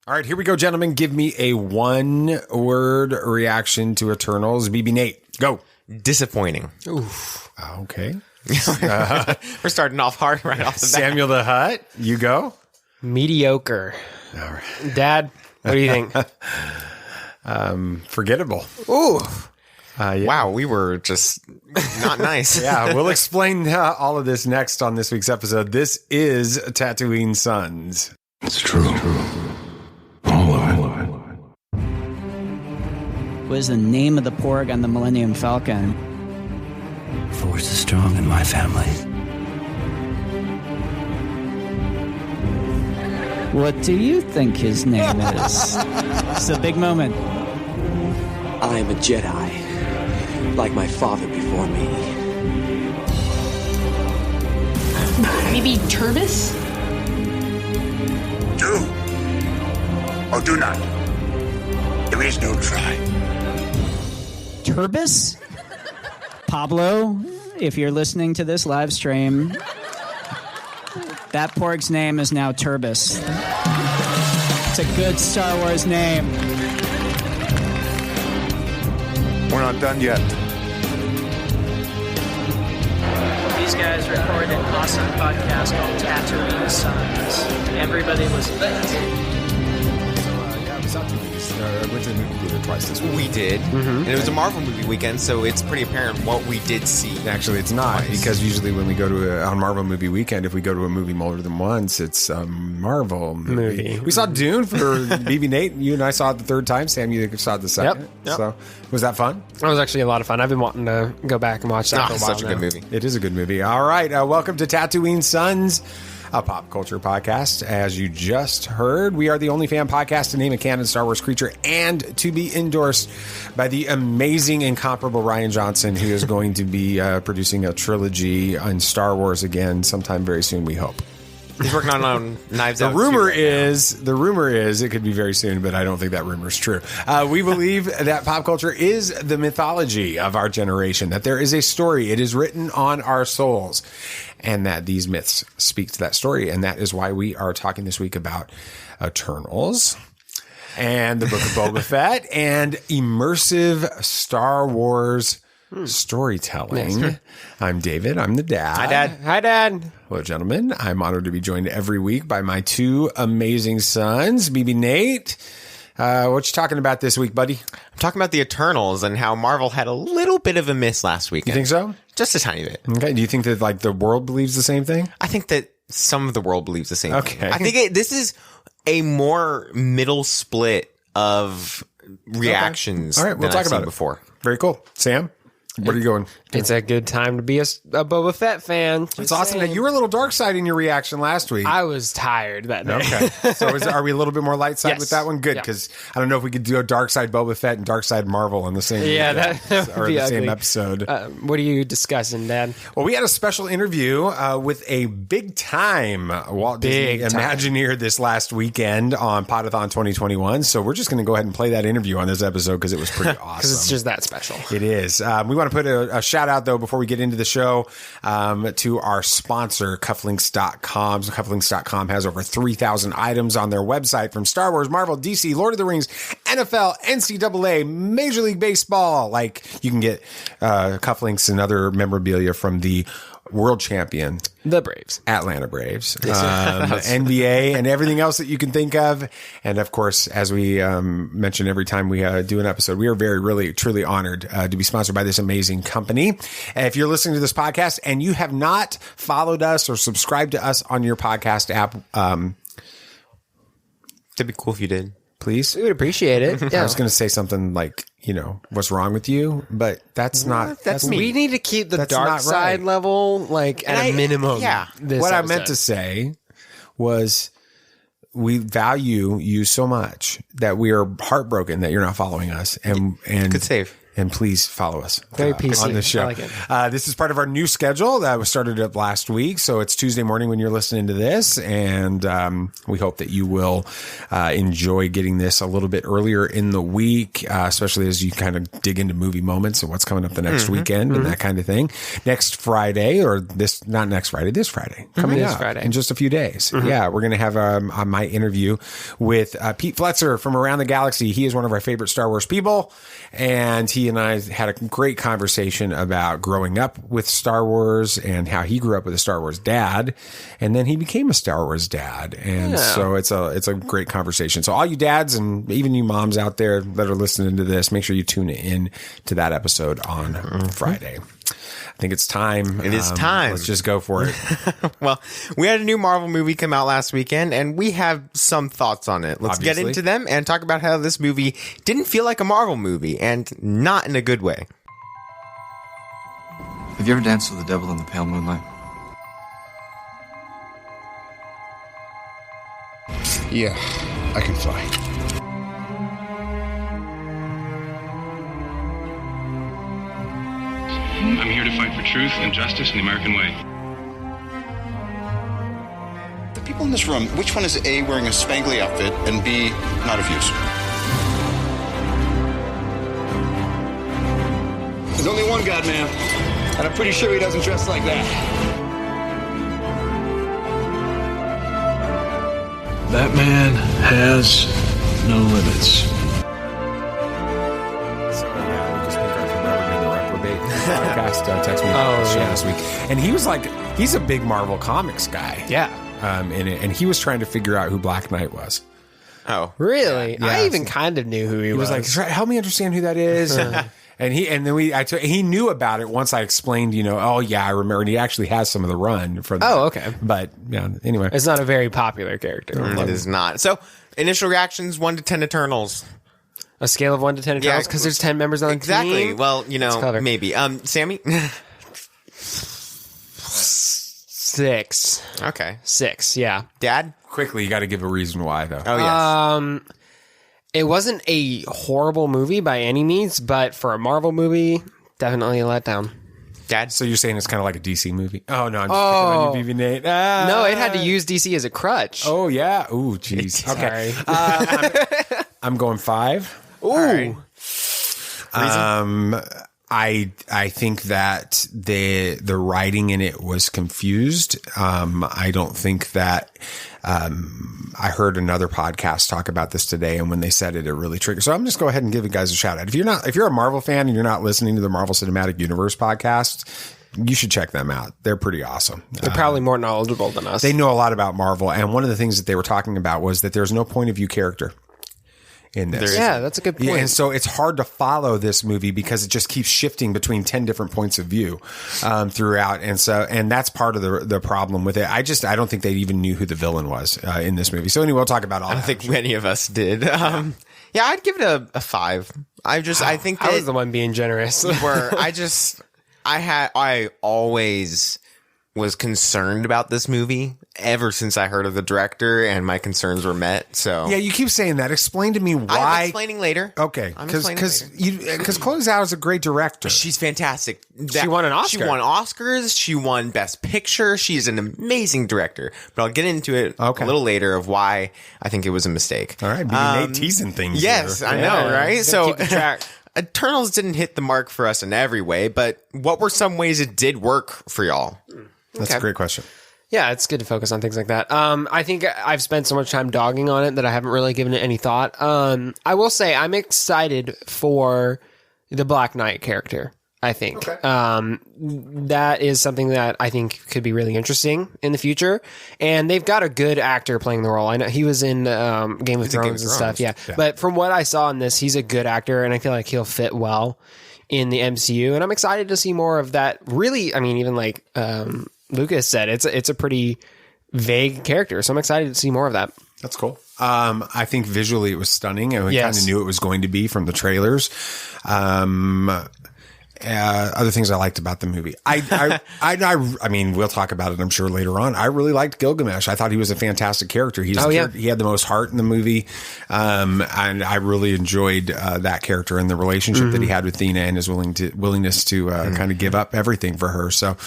All right, here we go, gentlemen. Give me a one-word reaction to Eternals. BB Nate, go. Disappointing. Oof. Okay. We're starting off hard right off the bat. Samuel the Hutt, you go. Mediocre. All right. Dad, what do you think? Forgettable. Ooh. Yeah. Wow, we were just not nice. Yeah, we'll explain all of this next on this week's episode. This is Tatooine Sons. It's true. All of it. What is the name of the Porg on the Millennium Falcon? Force is strong in my family. What do you think his name is? It's a big moment. I am a Jedi, like my father before me. Maybe Turbis? Do or do not. There is no try. Turbis? Pablo, if you're listening to this live stream, that Porg's name is now Turbis. It's a good Star Wars name. We're not done yet. These guys recorded an awesome podcast called Tatooine Sons. Everybody was lit. Yeah, we saw two movies. I went to the movie theater twice this week. We did. And it was a Marvel movie weekend, so it's pretty apparent what we did see. Actually, it's not, twice. because usually when we go to on Marvel movie weekend, if we go to a movie more than once, it's a Marvel movie. We saw Dune for BB Nate. You and I saw it the third time. Sam, you saw it the second. Yep. So was that fun? That was actually a lot of fun. I've been wanting to go back and watch that for a while Such a good now. movie. It is a good movie. All right. Welcome to Tatooine Sons, a pop culture podcast. As you just heard, we are the only fan podcast to name a canon Star Wars creature and to be endorsed by the amazing, incomparable Rian Johnson, who is going to be producing a trilogy on Star Wars again sometime very soon, we hope. He's working on Knives The Out. rumor 2 right is it could be very soon, but I don't think that rumor is true. We believe that pop culture is the mythology of our generation, that there is a story. It is written on our souls, and that these myths speak to that story. And that is why we are talking this week about Eternals and the Book of Boba Fett and immersive Star Wars storytelling. I'm David. I'm the dad. Hi, Dad. Hi, Dad. Well, gentlemen, I'm honored to be joined every week by my two amazing sons, BB Nate. What you talking about this week, buddy? I'm talking about the Eternals and how Marvel had a little bit of a miss last week. You think so? Just a tiny bit. Okay. Do you think that like the world believes the same thing? I think that some of the world believes the same thing. Okay. I think this is a more middle split of reactions. All right, we'll than talk I've about seen it before. Very cool. Sam, where are you going? It's a good time to be a Boba Fett fan. It's awesome that you were a little dark side in your reaction last week. I was tired that day. Okay. So are we a little bit more light side Yes. with that one? Good, Yeah. because I don't know if we could do a dark side Boba Fett and dark side Marvel on the same Yeah, weekend, that would or be the same ugly. episode. What are you discussing, Dad? Well, we had a special interview with a big-time Walt Disney Big time. Imagineer this last weekend on Podathon 2021. So we're just going to go ahead and play that interview on this episode because it was pretty awesome. Because it's just that special. It is. We want to put a shout out, though, before we get into the show, to our sponsor, Cufflinks.com. So Cufflinks.com has over 3,000 items on their website from Star Wars, Marvel, DC, Lord of the Rings, NFL, NCAA, Major League Baseball. Like, you can get cufflinks and other memorabilia from the world champion, The Braves. Atlanta Braves, NBA, and everything else that you can think of. And of course, as we mention every time we do an episode, we are very, really, truly honored to be sponsored by this amazing company. And if you're listening to this podcast and you have not followed us or subscribed to us on your podcast app, It'd be cool if you did. please. We would appreciate it. I Yeah. was going to say something like, what's wrong with you? But that's not. That's me. We need to keep the That's dark not side right. level like at a minimum. yeah. What I meant to say was we value you so much that we are heartbroken that you're not following us. And Good save. And please follow us Very PC. on the show. I like it. This is part of our new schedule that was started up last week. So it's Tuesday morning when you're listening to this. And we hope that you will enjoy getting this a little bit earlier in the week, especially as you kind of dig into movie moments and what's coming up the next weekend and that kind of thing. Next Friday, or this Friday, coming up Friday. in just a few days. Yeah, we're going to have my interview with Pete Fletzer from Around the Galaxy. He is one of our favorite Star Wars people. And he and I had a great conversation about growing up with Star Wars and how he grew up with a Star Wars dad. And then he became a Star Wars dad. And so it's a great conversation. So all you dads and even you moms out there that are listening to this, make sure you tune in to that episode on Friday. I think it's time. It is time. Let's just go for it. Well, we had a new Marvel movie come out last weekend, and we have some thoughts on it. Let's get into them and talk about how this movie didn't feel like a Marvel movie, and not in a good way. Have you ever danced with the devil in the pale moonlight? Yeah, I can fly. I'm here to fight for truth and justice in the American way. The people in this room, which one is A, wearing a spangly outfit, and B, not of use? There's only one God, man, and I'm pretty sure he doesn't dress like that. That man has no limits. Podcast text me this week, and he was like, he's a big Marvel Comics guy. Yeah. In it, and he was trying to figure out who Black Knight was. Oh, really? Yeah. I even kind of knew who he was. He was like, help me understand who that is. And he knew about it once I explained, oh yeah, I remember. And he actually has some of the run from that. Oh, okay. But yeah, anyway. It's not a very popular character. It is not. So, initial reactions, 1 to 10 Eternals. A scale of 1 to 10 Eternals? Because there's 10 members on the team? Exactly. Well, maybe. Sammy? 6. Okay. 6, yeah. Dad? Quickly, you got to give a reason why, though. Oh, yes. It wasn't a horrible movie by any means, but for a Marvel movie, definitely a letdown. Dad? So you're saying it's kind of like a DC movie? Oh, no, I'm just picking on you, BB-Nate. No, it had to use DC as a crutch. Oh, yeah. Ooh, jeez. Okay. I'm going 5. Ooh. Right. I think that the writing in it was confused. I don't think that I heard another podcast talk about this today, and when they said it really triggered. So I'm just go ahead and give you guys a shout out. If you're a Marvel fan and you're not listening to the Marvel Cinematic Universe podcast, you should check them out. They're pretty awesome. They're probably more knowledgeable than us. They know a lot about Marvel, and one of the things that they were talking about was that there's no point of view character in this. Yeah, that's a good point. Yeah, and so it's hard to follow this movie because it just keeps shifting between 10 different points of view throughout. And that's part of the problem with it. I don't think they even knew who the villain was in this movie. So anyway, we'll talk about all that. I don't think many of us did. Yeah, I'd give it a 5. I think I was the one being generous. I always was concerned about this movie ever since I heard of the director, and my concerns were met. So yeah, you keep saying that. Explain to me why. I'm explaining later. Okay, because Chloe Zhao is a great director. She's fantastic. She won an Oscar. She won Oscars. She won Best Picture. She's an amazing director. But I'll get into it a little later of why I think it was a mistake. All right, Nate teasing things. Yes, here. I know, right? So keep track. Eternals didn't hit the mark for us in every way, but what were some ways it did work for y'all? That's a great question. Yeah, it's good to focus on things like that. I think I've spent so much time dogging on it that I haven't really given it any thought. I will say I'm excited for the Black Knight character. I think that is something that I think could be really interesting in the future. And they've got a good actor playing the role. I know he was in Game of Thrones and stuff. Yeah, but from what I saw in this, he's a good actor, and I feel like he'll fit well in the MCU. And I'm excited to see more of that. Really, I mean, even like Lucas said, it's a pretty vague character, so I'm excited to see more of that. That's cool. I think visually it was stunning, and we kind of knew it was going to be from the trailers. Other things I liked about the movie. I mean, we'll talk about it, I'm sure, later on. I really liked Gilgamesh. I thought he was a fantastic character. He had the most heart in the movie. And I really enjoyed that character and the relationship that he had with Thena and his willingness to kind of give up everything for her. So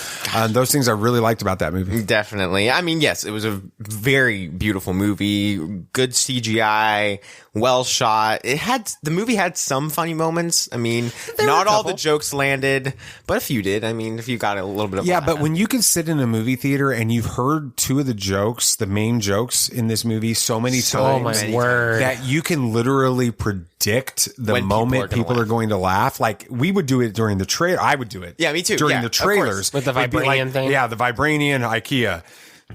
those things I really liked about that movie. Definitely. I mean, yes, it was a very beautiful movie, good CGI, well shot. The movie had some funny moments. I mean, not all the jokes landed, but a few did. I mean, if you got a little bit of but when you can sit in a movie theater and you've heard two of the jokes, the main jokes in this movie so many times that you can literally predict the moment people are going to laugh. Like, we would do it during the trailer. I would do it. Yeah, me too. During the trailers. With the Vibranium thing? Yeah, the Vibranium, IKEA.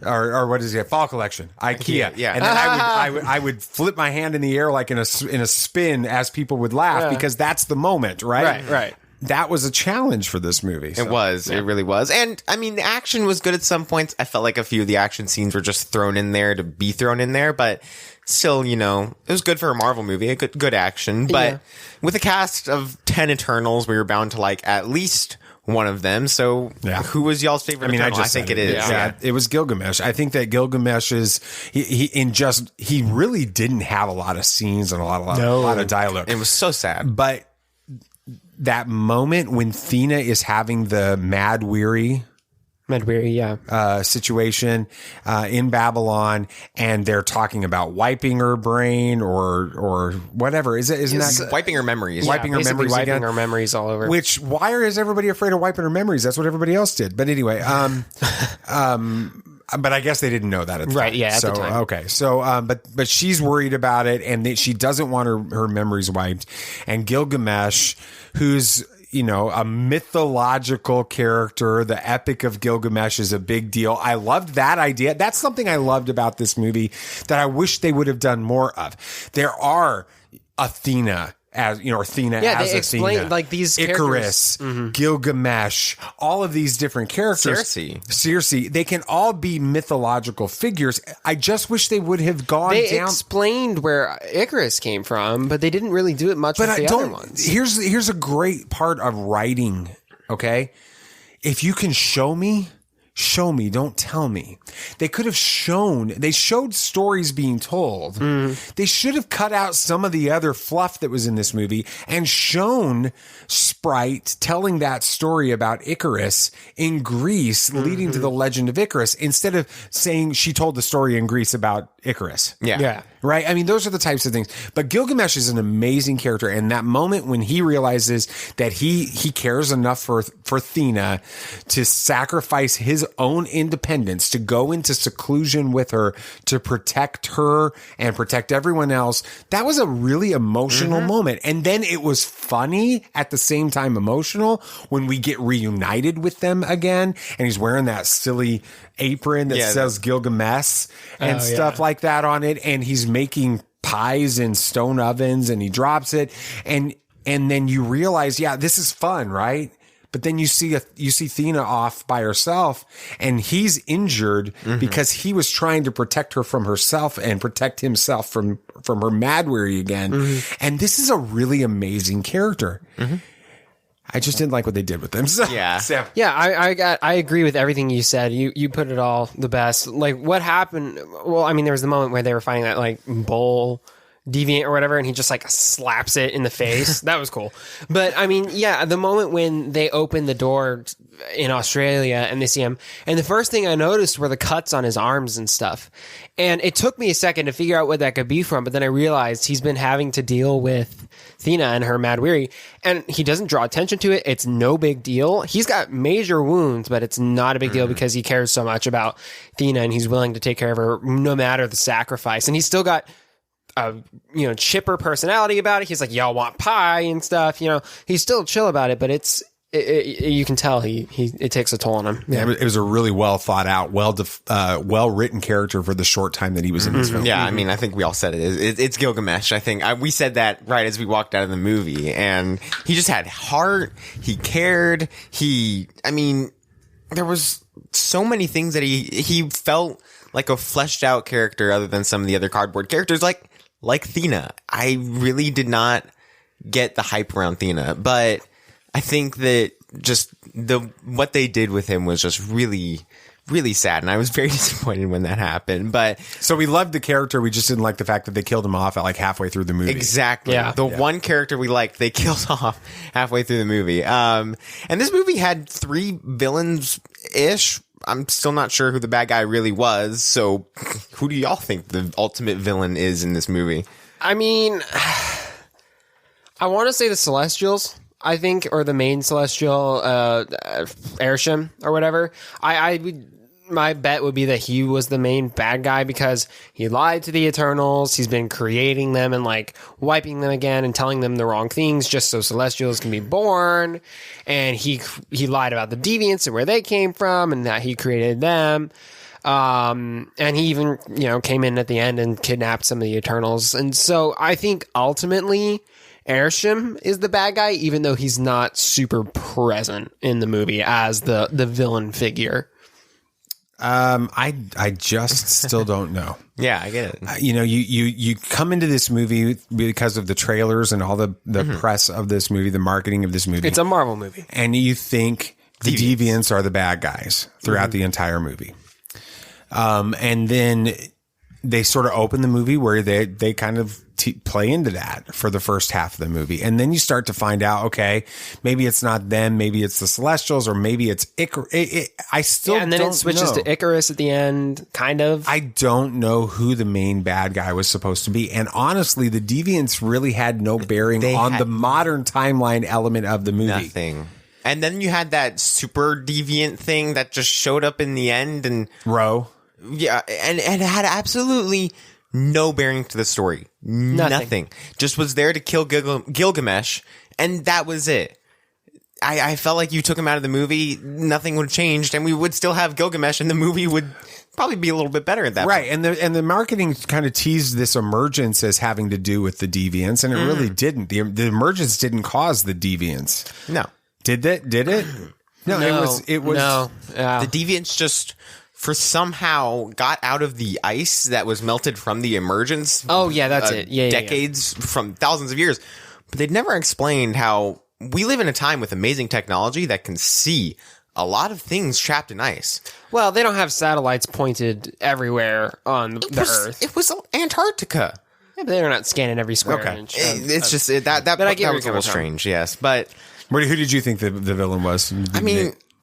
Or what is it? Fall Collection, IKEA. Yeah. And then I would flip my hand in the air like in a spin as people would laugh because that's the moment, right? Right. That was a challenge for this movie. So. It was. Yeah. It really was. And I mean, the action was good at some points. I felt like a few of the action scenes were just thrown in there to be thrown in there, but still, you know, it was good for a Marvel movie. A good action. But with a cast of 10 Eternals, we were bound to like at least one of them. So who was y'all's favorite? I mean, Eternal? I think it is. Yeah, it was Gilgamesh. I think that Gilgamesh is he really didn't have a lot of scenes and a lot of dialogue. It was so sad. But that moment when Thena is having the Mad Weary situation in Babylon, and they're talking about wiping her brain or whatever. Isn't that wiping her memories? Wiping her memories wiping again. her memories all over. Which, why is everybody afraid of wiping her memories? That's what everybody else did. But anyway, but I guess they didn't know that at the time. Right, yeah, at the time. Okay. So, but she's worried about it, and she doesn't want her memories wiped. And Gilgamesh, who's, you know, a mythological character, the Epic of Gilgamesh is a big deal. I loved that idea. That's something I loved about this movie that I wish they would have done more of. There are Athena, as you know, Athena as they explain Athena, like these Icarus, Gilgamesh, all of these different characters. Circe, they can all be mythological figures. I just wish they would have gone They down. explained where Icarus came from, but they didn't really do it much with the other ones. Here's a great part of writing, okay? If you can show me, don't tell me. They showed stories being told. They should have cut out some of the other fluff that was in this movie and shown Sprite telling that story about Icarus in Greece, leading to the legend of Icarus, instead of saying she told the story in Greece about Icarus. Yeah. Right? I mean, those are the types of things. But Gilgamesh is an amazing character. And that moment when he realizes that he cares enough for Thena to sacrifice his own independence, to go into seclusion with her, to protect her and protect everyone else, that was a really emotional moment. And then it was funny at the same time emotional when we get reunited with them again. And he's wearing that silly apron that says Gilgamesh and stuff like that on it, and he's making pies in stone ovens, and he drops it, and then you realize, this is fun, right? But then you see Thena off by herself, and he's injured because he was trying to protect her from herself and protect himself from her Mad Weary again. And this is a really amazing character. I just didn't like what they did with them. So, I agree with everything you said. You put it all the best. Like, what happened? Well, I mean, there was the moment where they were fighting that like bull deviant or whatever, and he just like slaps it in the face. That was cool. But I mean, the moment when they open the door in Australia and they see him, and the first thing I noticed were the cuts on his arms and stuff. And it took me a second to figure out what that could be from, but then I realized he's been having to deal with Thena and her Mad Weary, and he doesn't draw attention to it. It's no big deal. He's got major wounds, but it's not a big deal because he cares so much about Thena, and he's willing to take care of her no matter the sacrifice. And he's still got a chipper personality about it. He's like, y'all want pie and stuff. He's still chill about it, but you can tell it takes a toll on him. Yeah, it was a really well thought out, well written character for the short time that he was in this film. Yeah, I mean, I think we all said it's Gilgamesh. I think we said that right as we walked out of the movie, and he just had heart. He cared. There was so many things that he felt like a fleshed out character, other than some of the other cardboard characters, like Thena. I really did not get the hype around Thena, but I think that just what they did with him was just really, really sad, and I was very disappointed when that happened. But so we loved the character, we just didn't like the fact that they killed him off at like halfway through the movie. Exactly. Yeah. The one character we liked, they killed off halfway through the movie. And this movie had 3 villains-ish. I'm still not sure who the bad guy really was. So who do y'all think the ultimate villain is in this movie? I mean, I want to say the Celestials, I think, or the main Celestial, Airshim or whatever. My bet would be that he was the main bad guy because he lied to the Eternals. He's been creating them and like wiping them again and telling them the wrong things just so Celestials can be born. And he lied about the Deviants and where they came from and that he created them. And he even, came in at the end and kidnapped some of the Eternals. And so I think ultimately Airshim is the bad guy, even though he's not super present in the movie as the villain figure. I just still don't know. Yeah, I get it. You come into this movie because of the trailers and all the press of this movie, the marketing of this movie. It's a Marvel movie. And you think the Deviants are the bad guys throughout the entire movie. And then they sort of open the movie where they kind of play into that for the first half of the movie. And then you start to find out, okay, maybe it's not them, maybe it's the Celestials, or maybe it's Icarus. I still don't know. And then it switches to Icarus at the end, kind of. I don't know who the main bad guy was supposed to be. And honestly, the Deviants really had no bearing on the modern timeline element of the movie. Nothing. And then you had that super deviant thing that just showed up in the end and Ro. Yeah, and it had absolutely no bearing to the story. Nothing. Just was there to kill Gilgamesh, and that was it. I felt like you took him out of the movie, nothing would have changed, and we would still have Gilgamesh, and the movie would probably be a little bit better at that point. Right, and the marketing kind of teased this emergence as having to do with the Deviants, and it really didn't. The emergence didn't cause the Deviants. No. Did it? No, it was. No. The Deviants just somehow got out of the ice that was melted from the emergence. Oh, yeah, that's it. Yeah, decades from thousands of years. But they'd never explained how we live in a time with amazing technology that can see a lot of things trapped in ice. Well, they don't have satellites pointed everywhere on the Earth. It was Antarctica. Yeah, but they're not scanning every square inch. It's just that was a little strange, yes. But who did you think the villain was?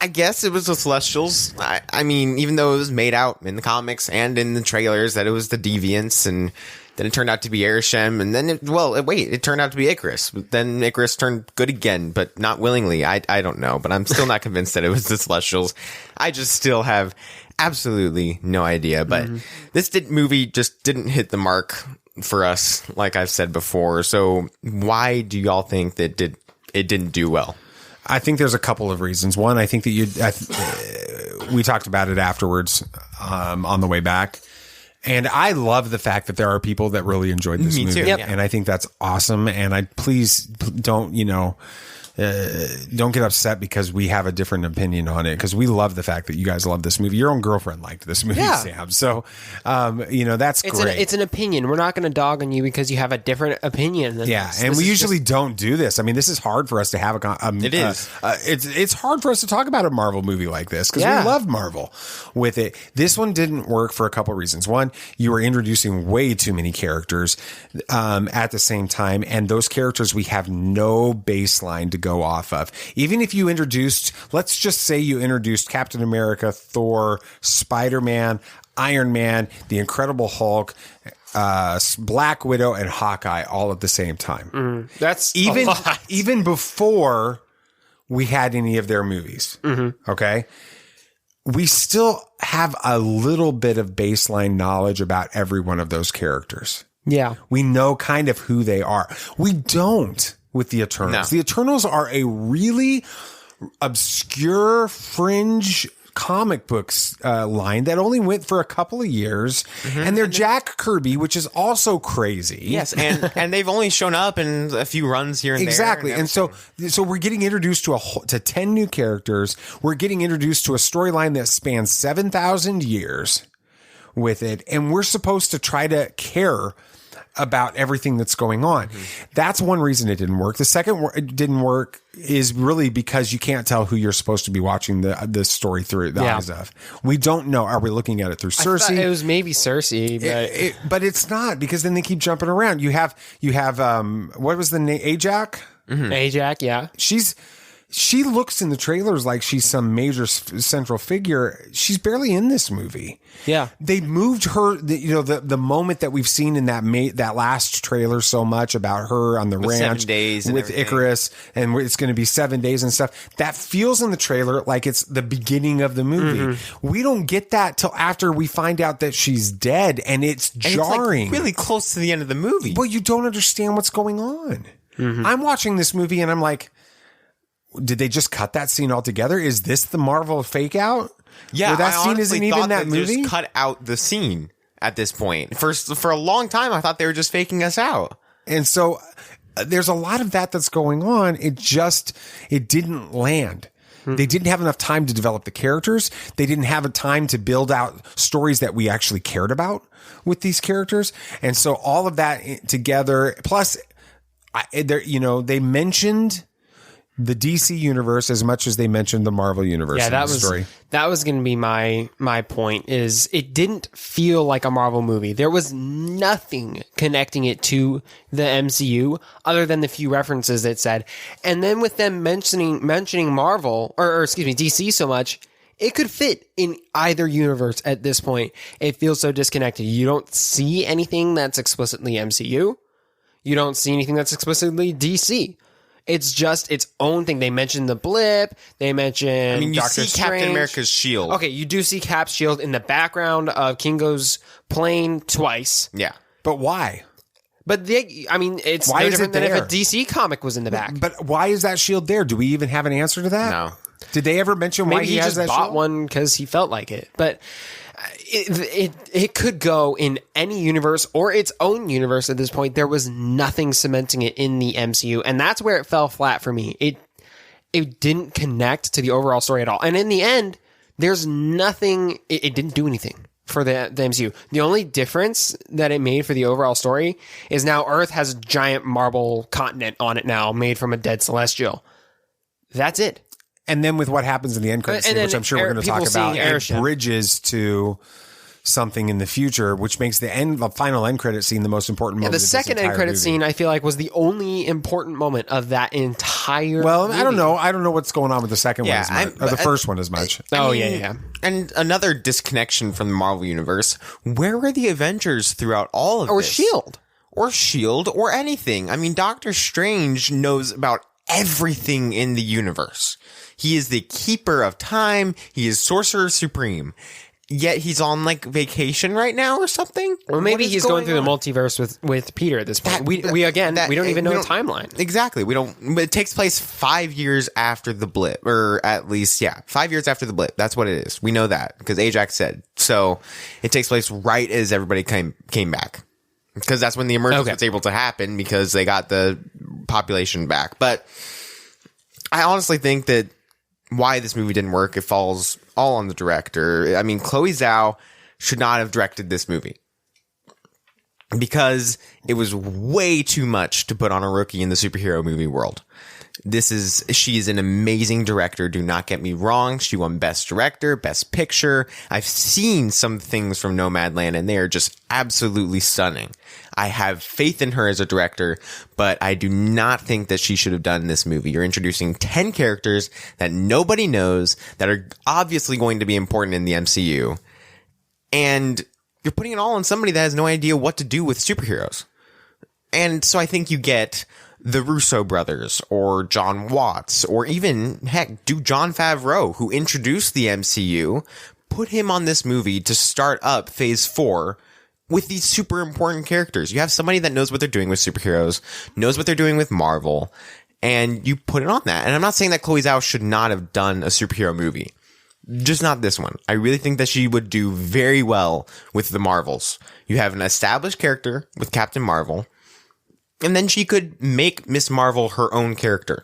I guess it was the Celestials. I mean, even though it was made out in the comics and in the trailers that it was the Deviants, and then it turned out to be Airshim, and then it turned out to be Icarus. But then Icarus turned good again, but not willingly. I don't know, but I'm still not convinced that it was the Celestials. I just still have absolutely no idea. But this movie just didn't hit the mark for us, like I've said before. So why do y'all think that it didn't do well? I think there's a couple of reasons. One, I think that we talked about it afterwards on the way back. And I love the fact that there are people that really enjoyed this movie. Me too. Yep. And I think that's awesome. And please don't get upset because we have a different opinion on it, because we love the fact that you guys love this movie. Your own girlfriend liked this movie, Sam. So, that's great. It's an opinion. We're not going to dog on you because you have a different opinion than us. And we usually don't do this. I mean, this is hard for us to have it is. It's hard for us to talk about a Marvel movie like this because we love Marvel with it. This one didn't work for a couple of reasons. One, you were introducing way too many characters at the same time, and those characters we have no baseline to go off of. Even if let's just say you introduced Captain America, Thor, Spider-Man, Iron Man, the Incredible Hulk, Black Widow, and Hawkeye all at the same time. That's even before we had any of their movies. Okay. We still have a little bit of baseline knowledge about every one of those characters. Yeah. We know kind of who they are. We don't with the Eternals. No. The Eternals are a really obscure fringe comic books line that only went for a couple of years, and they're Jack Kirby, which is also crazy. Yes, and they've only shown up in a few runs here and exactly. there. Exactly, and so we're getting introduced to 10 new characters. We're getting introduced to a storyline that spans 7,000 years with it, and we're supposed to try to care about everything that's going on. That's one reason it didn't work. The second it didn't work is really because you can't tell who you're supposed to be watching the story through the eyes of. We don't know. Are we looking at it through Cersei? It was maybe Cersei, but but it's not, because then they keep jumping around. You have what was the name? Ajak? Ajak, yeah. She looks in the trailers like she's some major central figure. She's barely in this movie. Yeah. They moved her, the moment that we've seen in that last trailer so much about her on the ranch 7 days with Icarus, and it's going to be 7 days and stuff. That feels in the trailer like it's the beginning of the movie. We don't get that till after we find out that she's dead, and it's jarring. It's like really close to the end of the movie. Well, you don't understand what's going on. I'm watching this movie and I'm like, did they just cut that scene altogether? Is this the Marvel fake out? Yeah, where that I scene isn't even that movie. Just cut out the scene at this point. For a long time, I thought they were just faking us out. And so there's a lot of that's going on. It didn't land. They didn't have enough time to develop the characters. They didn't have a time to build out stories that we actually cared about with these characters. And so all of that together, plus, they mentioned the DC universe as much as they mentioned the Marvel universe. Yeah, that was going to be my point. Is it didn't feel like a Marvel movie. There was nothing connecting it to the MCU other than the few references it said. And then with them mentioning Marvel or excuse me, DC so much, it could fit in either universe at this point. It feels so disconnected. You don't see anything that's explicitly MCU. You don't see anything that's explicitly DC. It's just its own thing. They mentioned the blip. They mentioned you Doctor see Strange. Captain America's shield. Okay, you do see Cap's shield in the background of Kingo's plane twice. Yeah. But why? But it's why no is different it than there? if a DC comic was in the back. But why is that shield there? Do we even have an answer to that? No. Did they ever mention why Maybe he has just that bought shield? one because he felt like it. But it could go in any universe or its own universe at this point. There was nothing cementing it in the MCU, and that's where it fell flat for me. It didn't connect to the overall story at all. And in the end, there's nothing. It didn't do anything for the MCU. The only difference that it made for the overall story is now Earth has a giant marble continent on it now, made from a dead celestial. That's it. And then with what happens in the end credits scene, which I'm sure we're going to talk about, it bridges to something in the future, which makes the final end credit scene the most important moment. The second end credit scene, I feel like, was the only important moment of that entire movie. I don't know. I don't know what's going on with the second one as much, or the first one as much. Yeah. And another disconnection from the Marvel universe. Where were the Avengers throughout all of this? Or S.H.I.E.L.D. Or S.H.I.E.L.D. or anything. I mean, Doctor Strange knows about everything in the universe. He is the keeper of time. He is Sorcerer Supreme. Yet he's on vacation right now or something. Or maybe he's going through the multiverse with Peter at this point. We don't even know the timeline. Exactly. We don't. It takes place 5 years after the blip, or at least 5 years after the blip. That's what it is. We know that because Ajax said so. It takes place right as everybody came back, because that's when the emergence was able to happen because they got the population back. But I honestly think that why this movie didn't work, it falls all on the director. I mean, Chloe Zhao should not have directed this movie because it was way too much to put on a rookie in the superhero movie world. She is an amazing director. Do not get me wrong. She won Best Director, Best Picture. I've seen some things from Nomadland and they are just absolutely stunning. I have faith in her as a director, but I do not think that she should have done this movie. You're introducing 10 characters that nobody knows that are obviously going to be important in the MCU. And you're putting it all on somebody that has no idea what to do with superheroes. And so I think you get the Russo brothers or John Watts or even, heck, do Jon Favreau, who introduced the MCU, put him on this movie to start up phase 4 with these super important characters. You have somebody that knows what they're doing with superheroes, knows what they're doing with Marvel, and you put it on that. And I'm not saying that Chloe Zhao should not have done a superhero movie. Just not this one. I really think that she would do very well with the Marvels. You have an established character with Captain Marvel, and then she could make Miss Marvel her own character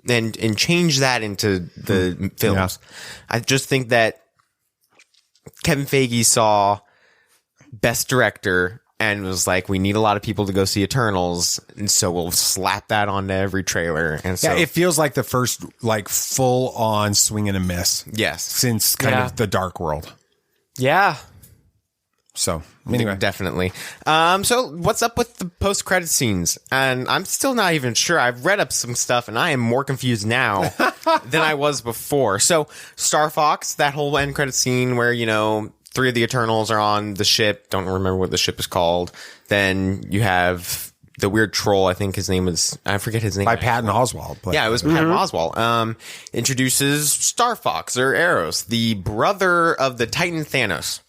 and change that into the films. Yeah. I just think that Kevin Feige saw Best Director and was like, we need a lot of people to go see Eternals, and so we'll slap that onto every trailer. And so it feels like the first like full on swing and a miss. Yes, since kind of the Dark World. Yeah. So anyway, definitely. So what's up with the post-credit scenes? And I'm still not even sure. I've read up some stuff, and I am more confused now than I was before. So Star Fox, that whole end credit scene where 3 of the Eternals are on the ship. Don't remember what the ship is called. Then you have the weird troll. I think his name was, I forget his name. By Patton Oswalt. Yeah, it was Patton Oswalt. Introduces Star Fox or Eros, the brother of the Titan Thanos.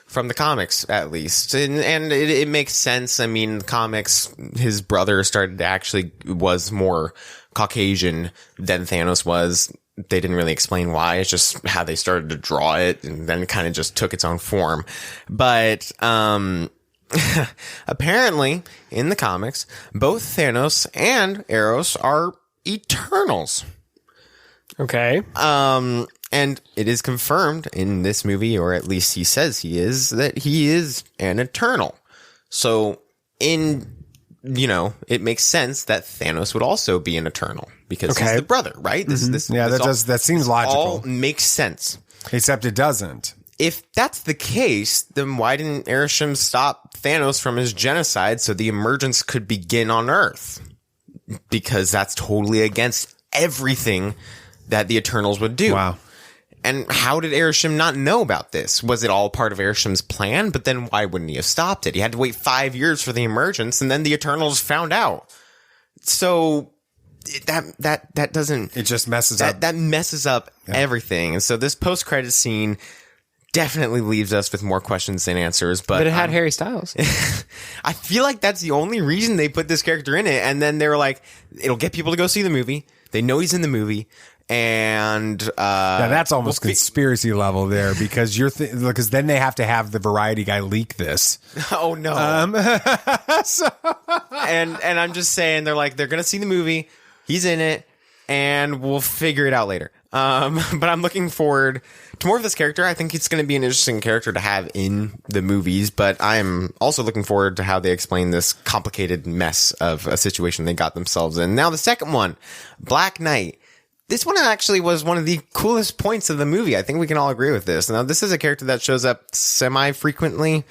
From the comics, at least. And it makes sense. I mean, the comics, his brother was more Caucasian than Thanos was. They didn't really explain why. It's just how they started to draw it, and then it kind of just took its own form. But, apparently, in the comics, both Thanos and Eros are Eternals. Okay. And it is confirmed in this movie, or at least he says he is, that he is an Eternal. So it makes sense that Thanos would also be an Eternal because he's the brother, right? That seems logical. All makes sense. Except it doesn't. If that's the case, then why didn't Arishem stop Thanos from his genocide so the emergence could begin on Earth? Because that's totally against everything that the Eternals would do. Wow. And how did Arishem not know about this? Was it all part of Arishem's plan? But then why wouldn't he have stopped it? He had to wait 5 years for the emergence, and then the Eternals found out. So that doesn't... It just messes up. That messes up everything. And so this post-credit scene definitely leaves us with more questions than answers. But it had Harry Styles. I feel like that's the only reason they put this character in it. And then they were like, it'll get people to go see the movie. They know he's in the movie. And that's almost conspiracy level there, because because then they have to have the Variety guy leak this. Oh no! And I'm just saying, they're gonna see the movie, he's in it, and we'll figure it out later. But I'm looking forward to more of this character. I think it's going to be an interesting character to have in the movies, but I'm also looking forward to how they explain this complicated mess of a situation they got themselves in. Now the second one, Black Knight. This one actually was one of the coolest points of the movie. I think we can all agree with this. Now, this is a character that shows up semi-frequently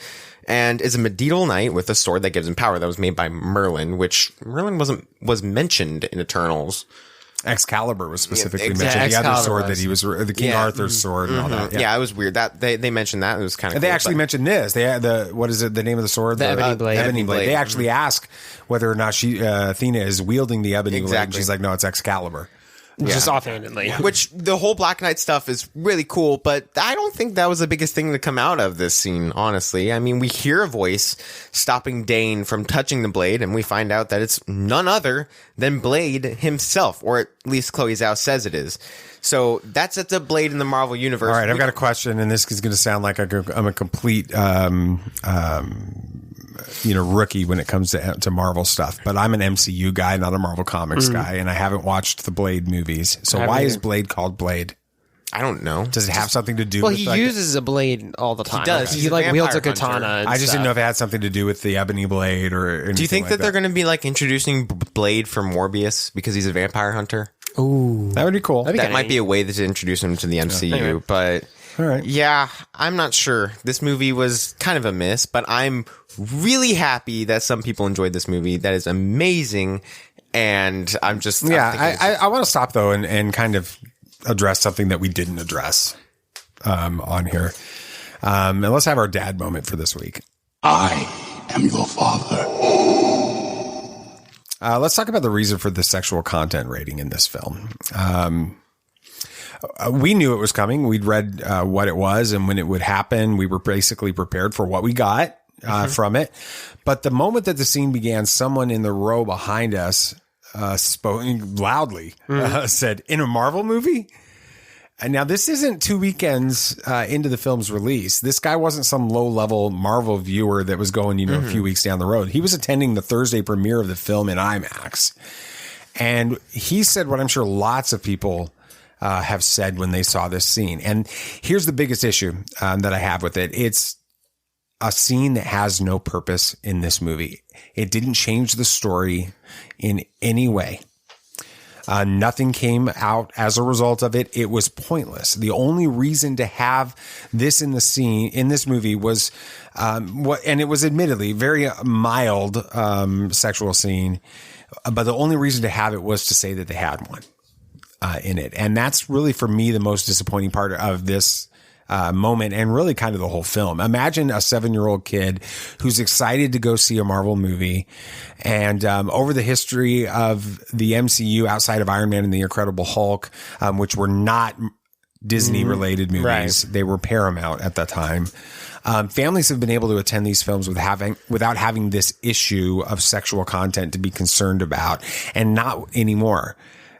and is a medieval knight with a sword that gives him power that was made by Merlin, which Merlin was mentioned in Eternals. Excalibur was specifically mentioned. The other sword that he was, the King Arthur's sword and all that. Yeah, it was weird. That they mentioned that. It was kind of They cool, actually mentioned this. They had what is it? The name of the sword? The Ebony Blade. Ebony Blade. They actually ask whether or not Athena is wielding the Ebony Blade. And she's like, no, it's Excalibur. Just offhandedly. Which the whole Black Knight stuff is really cool, but I don't think that was the biggest thing to come out of this scene, honestly. I mean, we hear a voice stopping Dane from touching the blade, and we find out that it's none other than Blade himself, or at least Chloe Zhao says it is. So that's the Blade in the Marvel Universe. All right, I've got a question, and this is going to sound like I'm a complete rookie when it comes to Marvel stuff, but I'm an MCU guy, not a Marvel Comics guy, and I haven't watched the Blade movies. So why is Blade called Blade? I don't know. Does it have something to do with... Well, he uses a blade all the time. He does. He wields a katana. I just didn't know if it had something to do with the Ebony Blade or anything. Do you think that they're going to be introducing Blade for Morbius because he's a vampire hunter? Ooh. That would be cool. That might be a way to introduce him to the MCU, but... All right. Yeah, I'm not sure. This movie was kind of a miss, but I'm really happy that some people enjoyed this movie. That is amazing, and I'm just... I want to stop, though, and kind of address something that we didn't address on here. And let's have our dad moment for this week. I am your father. Let's talk about the reason for the sexual content rating in this film. We knew it was coming. We'd read what it was and when it would happen. We were basically prepared for what we got from it. But the moment that the scene began, someone in the row behind us spoke loudly, said, "In a Marvel movie?" And now this isn't 2 weekends into the film's release. This guy wasn't some low-level Marvel viewer that was going, a few weeks down the road. He was attending the Thursday premiere of the film in IMAX. And he said what I'm sure lots of people have said when they saw this scene. And here's the biggest issue that I have with it. It's a scene that has no purpose in this movie. It didn't change the story in any way. Nothing came out as a result of it. It was pointless. The only reason to have this in this movie was, and it was admittedly very mild, sexual scene, but the only reason to have it was to say that they had one, in it. And that's really, for me, the most disappointing part of this moment, and really kind of the whole film. Imagine a 7-year-old kid who's excited to go see a Marvel movie, and over the history of the MCU outside of Iron Man and the Incredible Hulk, which were not Disney related movies, Right. they were Paramount at that time. Families have been able to attend these films without having this issue of sexual content to be concerned about, and not anymore.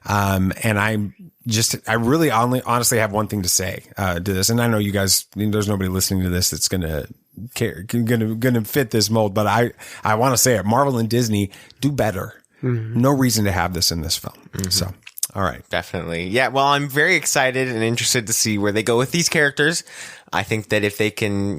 And I really honestly have one thing to say to this, and I know you guys, there's nobody listening to this that's gonna fit this mold, but I want to say it. Marvel and Disney, do better. Mm-hmm. No reason to have this in this film. Mm-hmm. So, all right, definitely, yeah. Well, I'm very excited and interested to see where they go with these characters. I think that if they can,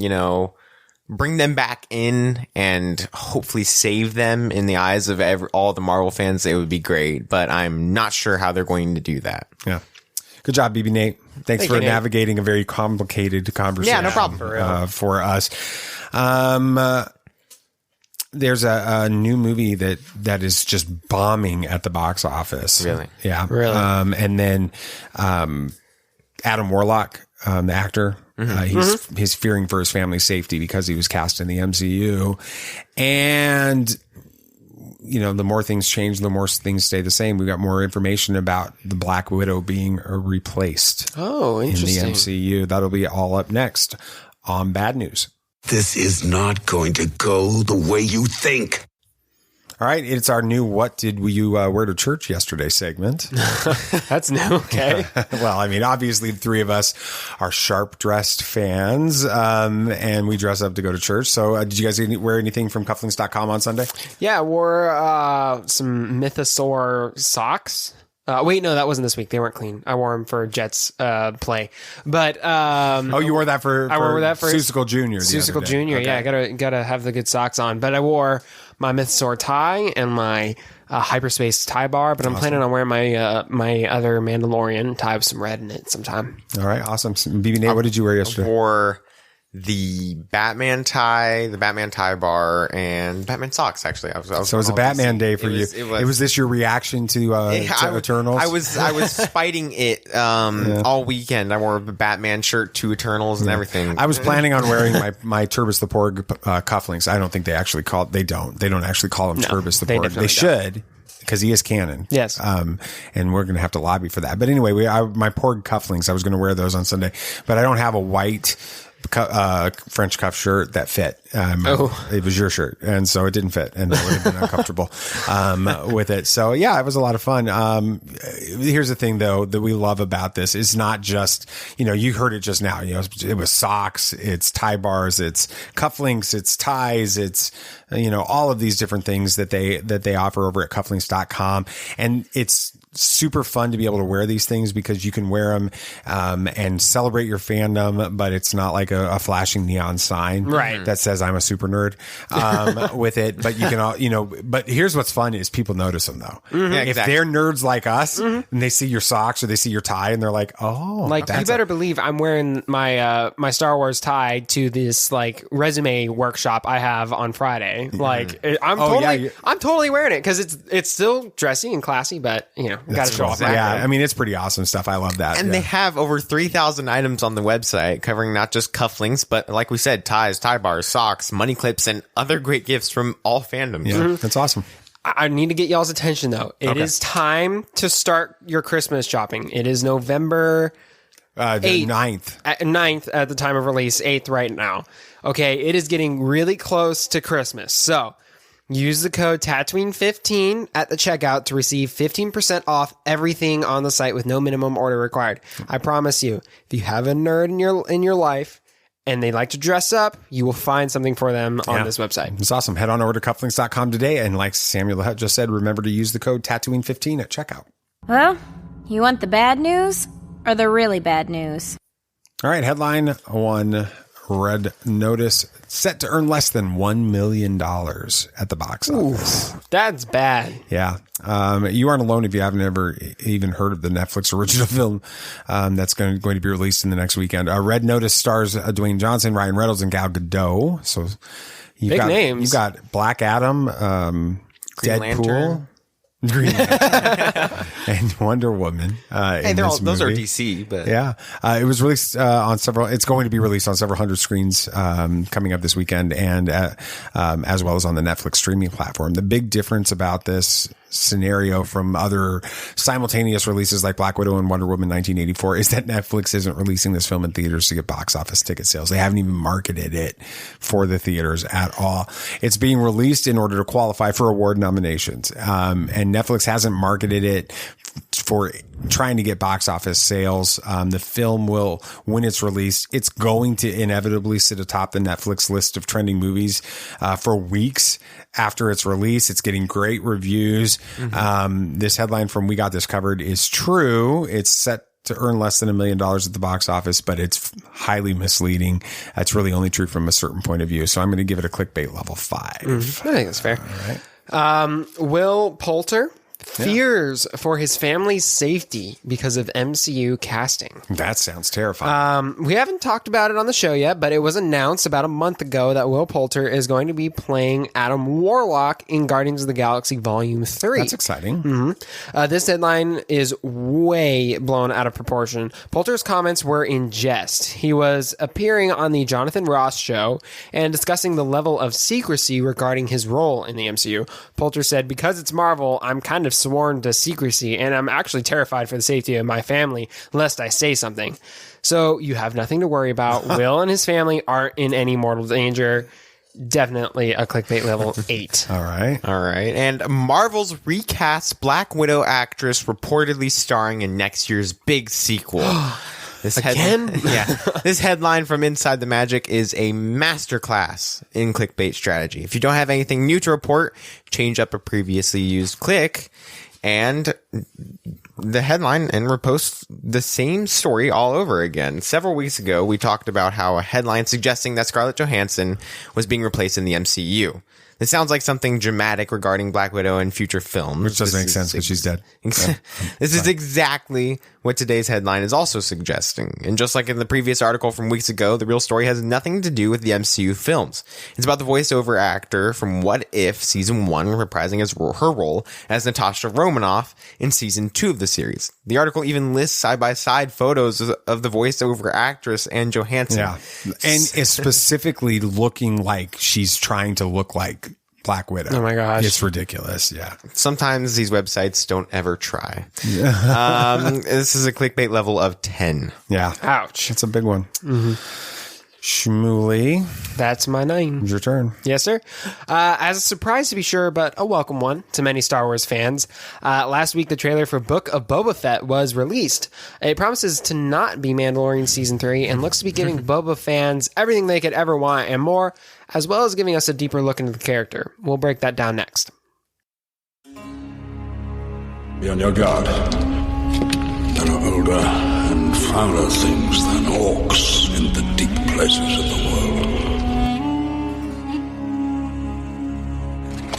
bring them back in and hopefully save them in the eyes of all the Marvel fans, it would be great. But I'm not sure how they're going to do that. Yeah. Good job, BB Nate. Thanks for you, Nate. navigating a very complicated conversation. Yeah, no problem. For us. There's a new movie that is just bombing at the box office. Really? Yeah. Really? And then Adam Warlock, the actor, he's fearing for his family's safety because he was cast in the MCU. And the more things change, the more things stay the same. We got more information about the Black Widow being replaced. Oh, interesting. In the MCU. That'll be all up next on Bad News. This is not going to go the way you think. All right, it's our new "What did you wear to church yesterday?" segment. That's new. Okay. Well, I mean, obviously, the three of us are sharp-dressed fans, and we dress up to go to church. So, did you guys wear anything from cufflinks.com on Sunday? Yeah, I wore some Mythosaur socks. Wait, no, that wasn't this week. They weren't clean. I wore them for Jets play. But you wore that for I wore that for Seussical Jr. Seussical Jr. Okay. Yeah, I gotta have the good socks on. But I wore my Mythosaur tie and my hyperspace tie bar. But I'm planning on wearing my my other Mandalorian tie with some red in it sometime. All right, awesome. BB Nate, what did you wear yesterday? For the Batman tie bar, and Batman socks. Actually, I was so it was a Batman day for you. It was this your reaction to Eternals? I was fighting it all weekend. I wore a Batman shirt to Eternals and everything. I was planning on wearing my Turbis the Porg cufflinks. I don't think they actually they don't actually call them Turbis the Porg. They should, because he is canon. Yes. And we're going to have to lobby for that. But anyway, my Porg cufflinks, I was going to wear those on Sunday, but I don't have a white French cuff shirt that fit. It was your shirt, and so it didn't fit, and I would have been uncomfortable with it. So yeah, it was a lot of fun. Here's the thing, though, that we love about this is not just, you heard it just now. It was socks, it's tie bars, it's cufflinks, it's ties, it's all of these different things that they offer over at cufflinks.com, and it's super fun to be able to wear these things because you can wear them and celebrate your fandom, but it's not like a flashing neon sign that says I'm a super nerd with it. But you can but here's what's fun is people notice them though. Mm-hmm. Yeah, if they're nerds like us and they see your socks or they see your tie and they're like, oh, like you better believe I'm wearing my my Star Wars tie to this like resume workshop I have on Friday. Mm-hmm. Like I'm totally wearing it because it's still dressy and classy, but got to show off. Yeah, I mean, it's pretty awesome stuff. I love that. And they have over 3,000 items on the website covering not just cufflinks, but like we said, ties, tie bars, socks, money clips, and other great gifts from all fandoms. Yeah, that's awesome. I need to get y'all's attention, though. It is time to start your Christmas shopping. It is November 9th. 9th at the time of release, 8th right now. Okay, it is getting really close to Christmas. So use the code Tatooine15 at the checkout to receive 15% off everything on the site with no minimum order required. I promise you, if you have a nerd in your life and they like to dress up, you will find something for them on this website. It's awesome. Head on over to cufflinks.com today, and like Samuel the Hutt just said, remember to use the code Tatooine15 at checkout. Well, you want the bad news or the really bad news? All right, headline one Red Notice set to earn less than $1 million at the box office. That's bad. Yeah. You aren't alone if you haven't ever even heard of the Netflix original film that's going to be released in the next weekend. Red Notice stars Dwayne Johnson, Ryan Reynolds, and Gal Gadot. So big names. You've got Black Adam, Green Deadpool. Lantern. Green Lantern and Wonder Woman. Hey, those are DC, but yeah, it was released on several. It's going to be released on several hundred screens coming up this weekend, and as well as on the Netflix streaming platform. The big difference about this scenario from other simultaneous releases like Black Widow and Wonder Woman 1984 is that Netflix isn't releasing this film in theaters to get box office ticket sales. They haven't even marketed it for the theaters at all. It's being released in order to qualify for award nominations. And Netflix hasn't marketed it for trying to get box office sales. The film will, when it's released, it's going to inevitably sit atop the Netflix list of trending movies for weeks after its release. It's getting great reviews. This headline from We Got This Covered is true. It's set to earn less than $1 million at the box office, but it's highly misleading. It's really only true from a certain point of view. So I'm going to give it a clickbait level 5. I think that's fair. All right. Will Poulter fears for his family's safety because of MCU casting. That sounds terrifying. We haven't talked about it on the show yet, but it was announced about a month ago that Will Poulter is going to be playing Adam Warlock in Guardians of the Galaxy Volume 3. That's exciting. This headline is way blown out of proportion. Poulter's comments were in jest. He was appearing on the Jonathan Ross show and discussing the level of secrecy regarding his role in the MCU. Poulter said, "Because it's Marvel, I'm kind of sworn to secrecy, and I'm actually terrified for the safety of my family, lest I say something." So you have nothing to worry about. Will and his family aren't in any mortal danger. Definitely a clickbait level 8. All right. And Marvel's recast Black Widow actress reportedly starring in next year's big sequel. This This headline from Inside the Magic is a masterclass in clickbait strategy. If you don't have anything new to report, change up a previously used click and the headline and repost the same story all over again. Several weeks ago, we talked about how a headline suggesting that Scarlett Johansson was being replaced in the MCU. This sounds like something dramatic regarding Black Widow in future films. Which doesn't make sense because she's dead. This is exactly what today's headline is also suggesting. And just like in the previous article from weeks ago, the real story has nothing to do with the MCU films. It's about the voiceover actor from What If Season 1 reprising her role as Natasha Romanoff in Season 2 of the series. The article even lists side-by-side photos of the voiceover actress and Johansson. Yeah. And is specifically looking like she's trying to look like Black Widow. Oh my gosh. It's ridiculous. Yeah. Sometimes these websites don't ever try. This is a clickbait level of 10. Yeah. Ouch. It's a big one. Shmooly. That's my 9. It's your turn. Yes, sir. As a surprise to be sure, but a welcome one to many Star Wars fans. Last week, the trailer for Book of Boba Fett was released. It promises to not be Mandalorian Season 3 and looks to be giving Boba fans everything they could ever want and more, as well as giving us a deeper look into the character. We'll break that down next. Be on your guard. There are older and fouler things than orcs in the deep places of the world.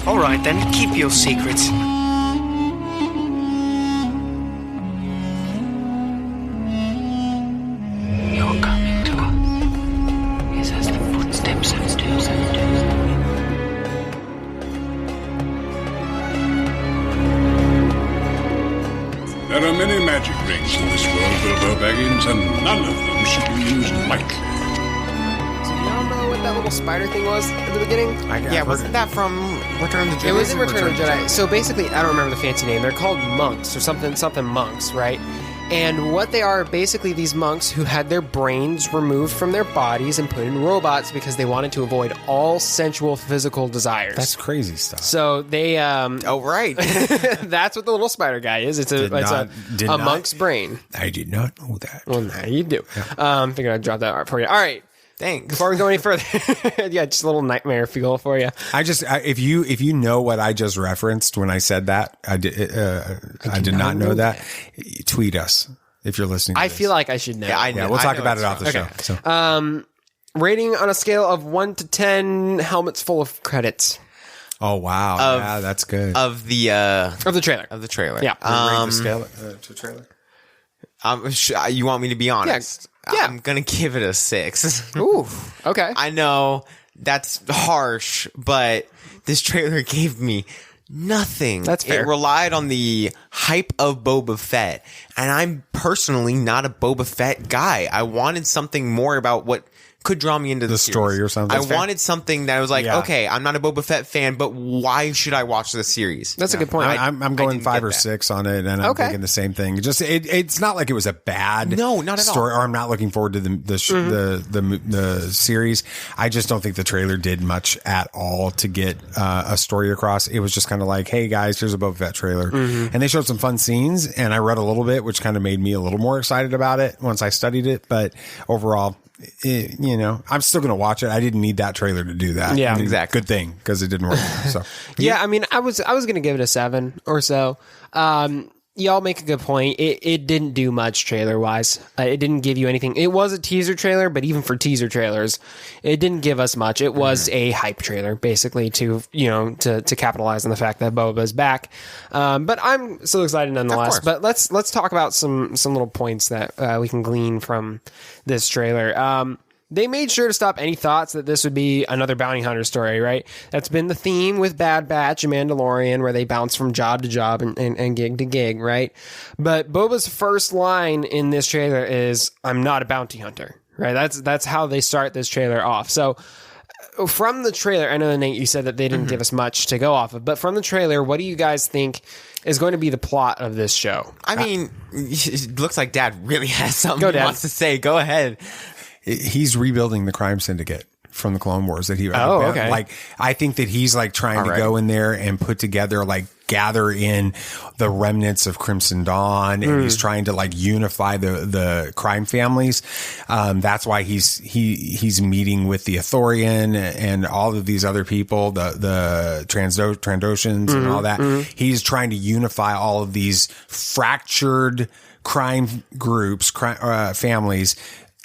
All right, then, keep your secrets. You're coming to us. Is as the footsteps of steps and steps. There are many magic rings in this world, Bilbo Baggins, and none of them should be used lightly. So y'all know what that little spider thing was at the beginning? Wasn't that from Return of the Jedi? It was in Return of the Jedi. So basically, I don't remember the fancy name. They're called monks or something monks, right? And what they are basically these monks who had their brains removed from their bodies and put in robots because they wanted to avoid all sensual physical desires. That's crazy stuff. So they oh right. That's what the little spider guy is. It's a monk's brain. I did not know that. Well, now you do. Figured I'd drop that art for you. All right. Thanks. Before we go any further, just a little nightmare fuel for you. If you know what I just referenced when I said that, I did not know that. Tweet us if you're listening. I feel like I should know. Yeah, we'll talk about it off the show. So. Rating on a scale of 1 to 10, helmets full of credits. Oh wow! Yeah, that's good. Of the trailer. Of the trailer. Yeah. Rate the scale to trailer. You want me to be honest? Yeah. I'm gonna give it a 6. Ooh. Okay. I know that's harsh, but this trailer gave me nothing. That's fair. It relied on the hype of Boba Fett, and I'm personally not a Boba Fett guy. I wanted something more about what could draw me into the story or something. I wanted something that I was like, okay, I'm not a Boba Fett fan, but why should I watch this series? That's a good point. I'm going 5 or 6 on it, and I'm thinking the same thing. Just it's not like it was a bad not at story, all. or I'm not looking forward to the series. I just don't think the trailer did much at all to get a story across. It was just kind of like, hey guys, here's a Boba Fett trailer, and they showed some fun scenes, and I read a little bit, which kind of made me a little more excited about it once I studied it. But overall, I'm still going to watch it. I didn't need that trailer to do that. Yeah, exactly. Good thing, because it didn't work. So yeah, I mean, I was going to give it a 7 or so. Y'all make a good point. It didn't do much trailer wise. It didn't give you anything. It was a teaser trailer, but even for teaser trailers, it didn't give us much. It was a hype trailer, basically, to capitalize on the fact that Boba's back. But I'm still excited nonetheless. But let's talk about some little points that we can glean from this trailer. They made sure to stop any thoughts that this would be another bounty hunter story, right? That's been the theme with Bad Batch and Mandalorian, where they bounce from job to job and gig to gig, right? But Boba's first line in this trailer is, "I'm not a bounty hunter," right? That's how they start this trailer off. So from the trailer, I know, Nate, you said that they didn't give us much to go off of, but from the trailer, what do you guys think is going to be the plot of this show? I mean, it looks like Dad really has something he wants to say. Go ahead. He's rebuilding the crime syndicate from the Clone Wars that he. Okay. Like, I think that he's like trying to go in there and put together, like, gather in the remnants of Crimson Dawn, and he's trying to like unify the crime families. That's why he's meeting with the Ithorian and all of these other people, the Trandoshans and all that. He's trying to unify all of these fractured crime groups, families.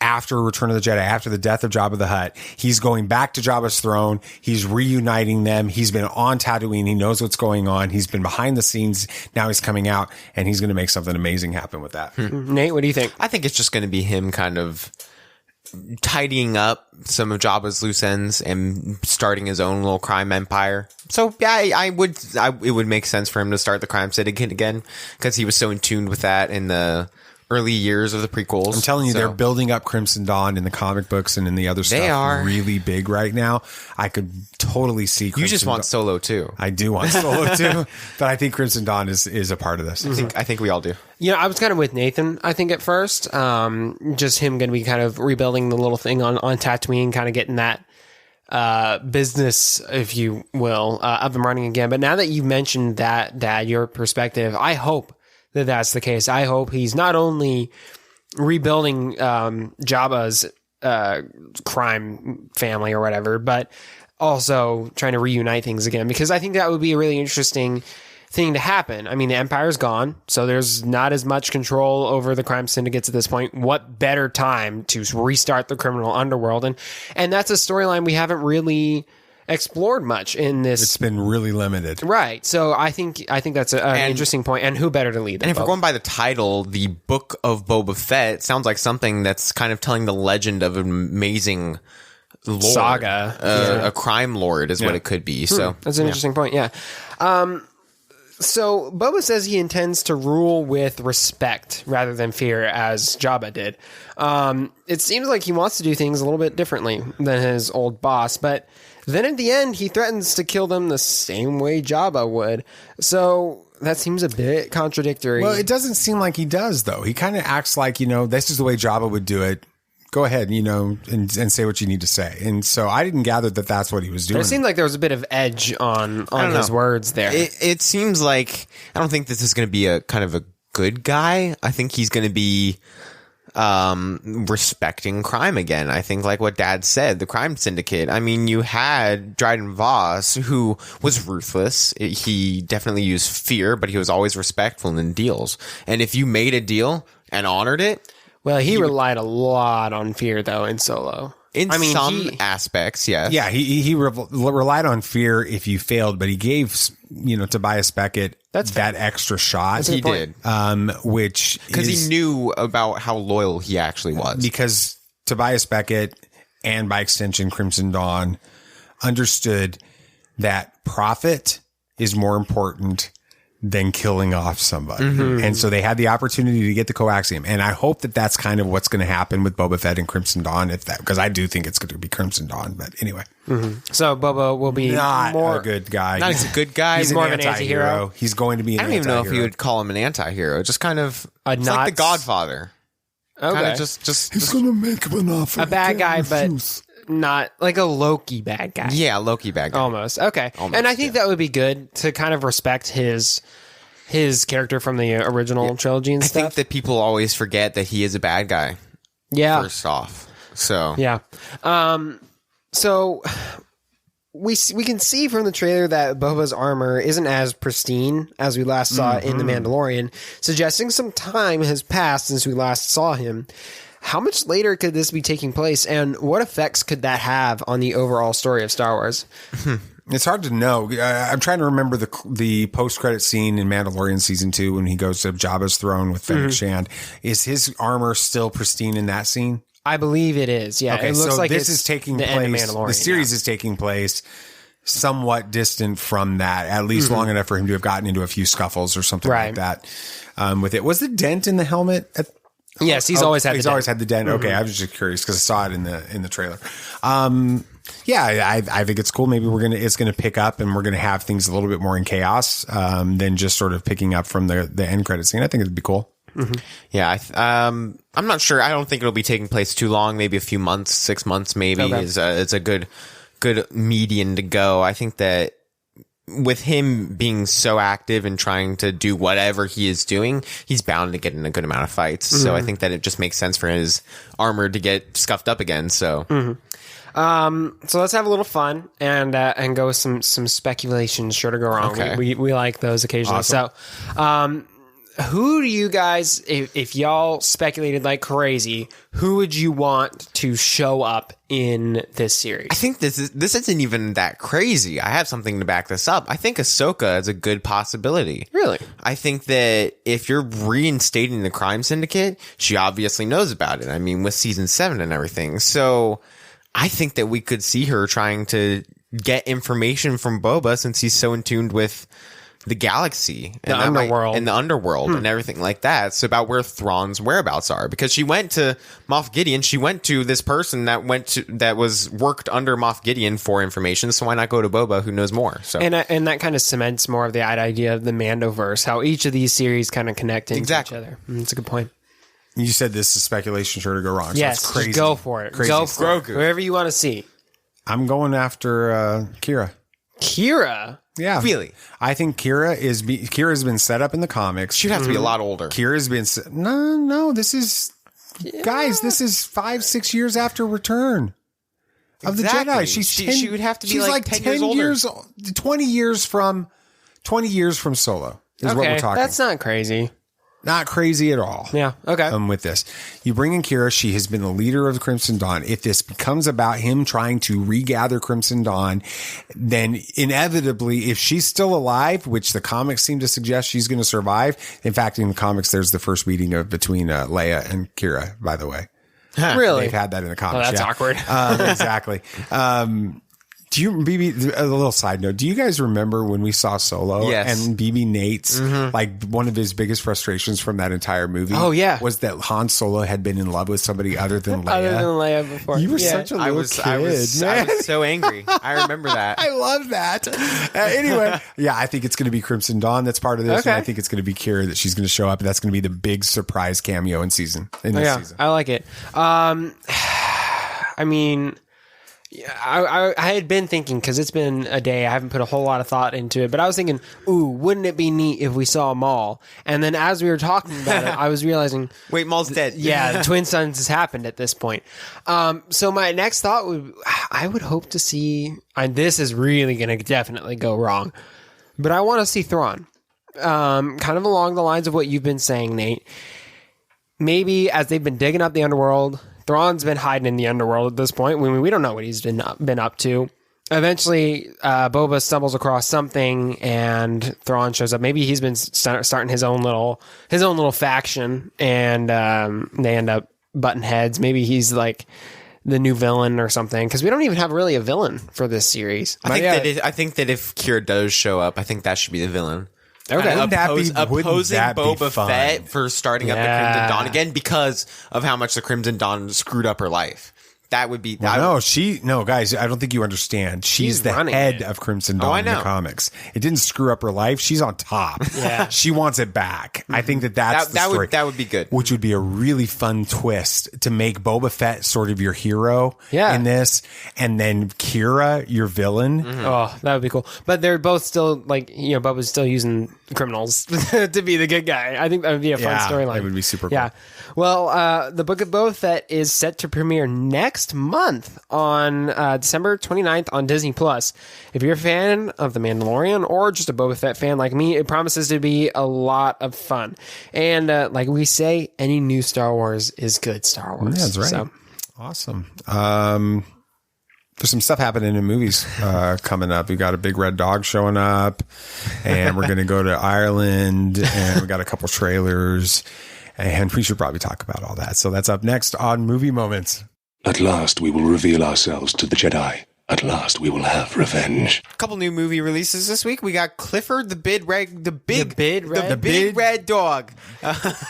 After Return of the Jedi, after the death of Jabba the Hutt, he's going back to Jabba's throne. He's reuniting them. He's been on Tatooine. He knows what's going on. He's been behind the scenes. Now he's coming out, and he's going to make something amazing happen with that. Nate, what do you think? I think it's just going to be him kind of tidying up some of Jabba's loose ends and starting his own little crime empire. So yeah, it would make sense for him to start the crime syndicate again, because he was so in tune with that in the early years of the prequels. I'm telling you, they're building up Crimson Dawn in the comic books and in the other stuff. They are really big right now. I could totally see Crimson You just want Solo too. I do want Solo too, but I think Crimson Dawn is a part of this. I think we all do. Yeah, I was kind of with Nathan, I think, at first. Just him going to be kind of rebuilding the little thing on Tatooine, kind of getting that business, if you will, up and running again. But now that you've mentioned that, Dad, your perspective, I hope that that's the case. I hope he's not only rebuilding Jabba's crime family or whatever, but also trying to reunite things again, because I think that would be a really interesting thing to happen. I mean, the Empire's gone, so there's not as much control over the crime syndicates at this point. What better time to restart the criminal underworld? And that's a storyline we haven't really explored much in this. It's been really limited, right? So I think that's an interesting point. And who better to lead? And if we're going by the title, the Book of Boba Fett sounds like something that's kind of telling the legend of an amazing lord, saga, a crime lord is what it could be. So that's an interesting point. Yeah. So Boba says he intends to rule with respect rather than fear, as Jabba did. It seems like he wants to do things a little bit differently than his old boss, but then at the end, he threatens to kill them the same way Jabba would. So that seems a bit contradictory. Well, it doesn't seem like he does, though. He kind of acts like, this is the way Jabba would do it. Go ahead, and say what you need to say. And so I didn't gather that that's what he was doing. But it seemed like there was a bit of edge on his words there. It seems like, I don't think this is going to be a kind of a good guy. I think he's going to be respecting crime again. I think, like what Dad said, the crime syndicate. I mean, you had Dryden Voss, who was ruthless. He definitely used fear, but he was always respectful in deals. And if you made a deal and honored it, well, he relied a lot on fear, though, in Solo. In some aspects, yes. Yeah, he relied on fear if you failed, but he gave, Tobias Beckett that extra shot. He did. Which because he knew about how loyal he actually was. Because Tobias Beckett, and by extension Crimson Dawn, understood that profit is more important than killing off somebody. Mm-hmm. And so they had the opportunity to get the coaxium. And I hope that that's kind of what's going to happen with Boba Fett and Crimson Dawn, because I do think it's going to be Crimson Dawn. But anyway. Mm-hmm. So Boba will be not more a good guy. Not a good guy. He's more of an anti-hero. He's going to be an I don't even know if you would call him an anti-hero. Just kind of it's like the Godfather. Okay. Kind of just He's going to make him an offer. A bad guy, but not like a Loki bad guy. Yeah, Loki bad guy. Almost. Okay. And I think that would be good to kind of respect his character from the original trilogy and stuff. I think that people always forget that he is a bad guy. Yeah. First off. So. Yeah. So we can see from the trailer that Boba's armor isn't as pristine as we last saw in The Mandalorian, suggesting some time has passed since we last saw him. How much later could this be taking place, and what effects could that have on the overall story of Star Wars? It's hard to know. I'm trying to remember the post-credit scene in Mandalorian Season 2 when he goes to Jabba's throne with Fennec Shand. Is his armor still pristine in that scene? I believe it is. Yeah, okay, it looks so like this is taking place. The series is taking place somewhat distant from that, at least long enough for him to have gotten into a few scuffles or something like that. With it, was the dent in the helmet? Yes, he's always had. He's always had the dent. Okay, I was just curious because I saw it in the trailer. Yeah, I think it's cool. Maybe it's gonna pick up, and we're gonna have things a little bit more in chaos than just sort of picking up from the end credit scene. I think it'd be cool. Mm-hmm. Yeah, I'm not sure. I don't think it'll be taking place too long. Maybe a few months, 6 months, maybe is it's a good median to go. I think that with him being so active and trying to do whatever he is doing, he's bound to get in a good amount of fights. So I think that it just makes sense for his armor to get scuffed up again. So. So let's have a little fun and go with some speculation. Sure to go wrong. Okay. We like those occasionally. Awesome. So, who do you guys, if y'all speculated like crazy, who would you want to show up in this series? I think this isn't even that crazy. I have something to back this up. I think Ahsoka is a good possibility. Really? I think that if you're reinstating the crime syndicate, she obviously knows about it. I mean, with season 7 and everything. So I think that we could see her trying to get information from Boba since he's so in tune with the galaxy and the underworld and everything like that. It's about where Thrawn's whereabouts are, because she went to Moff Gideon. She went to this person that was worked under Moff Gideon for information. So why not go to Boba, who knows more? So and that kind of cements more of the idea of the Mandoverse, how each of these series kind of connect into each other. That's a good point. You said this is speculation, sure to go wrong. Yes, so it's crazy. Just go for it. Crazy go stuff. for it. Whoever you want to see. I'm going after Kira. Kira? Yeah. Really? I think Kira's been set up in the comics. She'd have to be a lot older. Kira's been no, this is guys, this is 5-6 years after Return of the Jedi. She would have to be she's like 10 years older. 20 years from Solo is what we're talking. That's not crazy. Not crazy at all. Yeah. Okay. With this, you bring in Kira. She has been the leader of Crimson Dawn. If this becomes about him trying to regather Crimson Dawn, then inevitably, if she's still alive, which the comics seem to suggest she's going to survive. In fact, in the comics, there's the first meeting between Leia and Kira, by the way. Really? They've had that in the comics. Oh, that's awkward. Exactly. Do you, BB, a little side note, do you guys remember when we saw Solo? Yes. And BB Nate's, like, one of his biggest frustrations from that entire movie? Oh, yeah. Was that Han Solo had been in love with somebody other than Leia. Other than Leia before. You were such a little kid, I was so angry. I remember that. I love that. Anyway, yeah, I think it's going to be Crimson Dawn that's part of this. Okay. And I think it's going to be Kira that she's going to show up, and that's going to be the big surprise cameo in this season. I like it. I mean... Yeah, I had been thinking, because it's been a day, I haven't put a whole lot of thought into it, but I was thinking, ooh, wouldn't it be neat if we saw Maul? And then as we were talking about it, I was realizing... Wait, Maul's dead. Yeah, the Twin Suns has happened at this point. So my next thought I would hope to see... And this is really going to definitely go wrong, but I want to see Thrawn. Kind of along the lines of what you've been saying, Nate. Maybe as they've been digging up the underworld... Thrawn's been hiding in the underworld at this point. We don't know what he's been up to. Eventually, Boba stumbles across something, and Thrawn shows up. Maybe he's been starting his own little faction, and they end up butting heads. Maybe he's like the new villain or something, because we don't even have really a villain for this series. I think that if Kira does show up, I think that should be the villain. Okay, opposing Boba fun? Fett for starting up the Crimson Dawn again because of how much the Crimson Dawn screwed up her life. That would be... no, guys, I don't think you understand. She's the head of Crimson Dawn in the comics. It didn't screw up her life. She's on top. Yeah. She wants it back. I think that's the story. That would be good. Which would be a really fun twist to make Boba Fett sort of your hero in this, and then Kira your villain. Mm-hmm. Oh, that would be cool. But they're both still, Boba's still using criminals to be the good guy. I think that would be a fun storyline. It would be super cool. Yeah. Well, the Book of Boba Fett is set to premiere next month on December 29th on Disney+. If you're a fan of The Mandalorian or just a Boba Fett fan like me, it promises to be a lot of fun. And like we say, any new Star Wars is good Star Wars. Yeah, that's right. So. Awesome. There's some stuff happening in movies coming up. We got a big red dog showing up, and we're going to go to Ireland, and we got a couple trailers, and we should probably talk about all that. So that's up next on Movie Moments. At last we will reveal ourselves to the Jedi. At last we will have revenge. A couple new movie releases this week. We got Clifford the big red dog.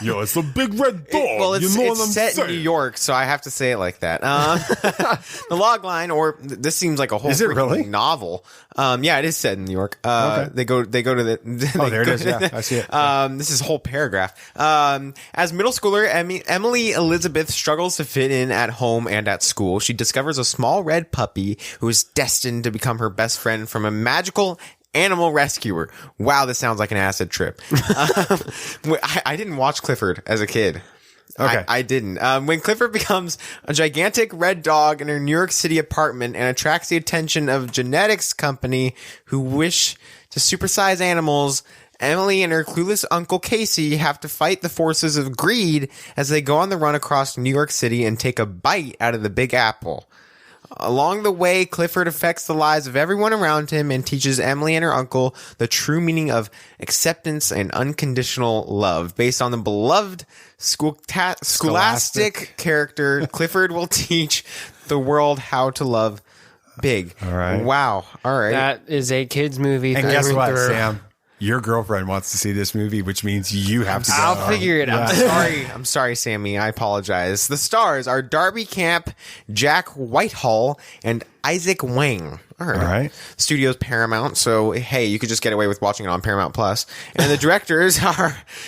Yo, it's the big red dog. It's set in New York, so I have to say it like that. The log line, or this seems like a whole novel. Yeah, it is set in New York. Okay. They go to the. There it is. Yeah, I see it. This is a whole paragraph. As middle schooler, Emily Elizabeth struggles to fit in at home and at school. She discovers a small red puppy who is destined to become her best friend from a magical animal rescuer. Wow, this sounds like an acid trip. I didn't watch Clifford as a kid. Okay. I didn't. When Clifford becomes a gigantic red dog in her New York City apartment and attracts the attention of genetics company who wish to supersize animals, Emily and her clueless uncle Casey have to fight the forces of greed as they go on the run across New York City and take a bite out of the Big Apple. Along the way, Clifford affects the lives of everyone around him and teaches Emily and her uncle the true meaning of acceptance and unconditional love. Based on the beloved scholastic character, Clifford will teach the world how to love big. All right. Wow. All right. That is a kid's movie. And guess what, Sam? Your girlfriend wants to see this movie, which means you have to go. I'll figure it out. I'm sorry, Sammy. I apologize. The stars are Darby Camp, Jack Whitehall, and Isaac Wang. All right. Studio's Paramount, so hey, you could just get away with watching it on Paramount Plus. And the directors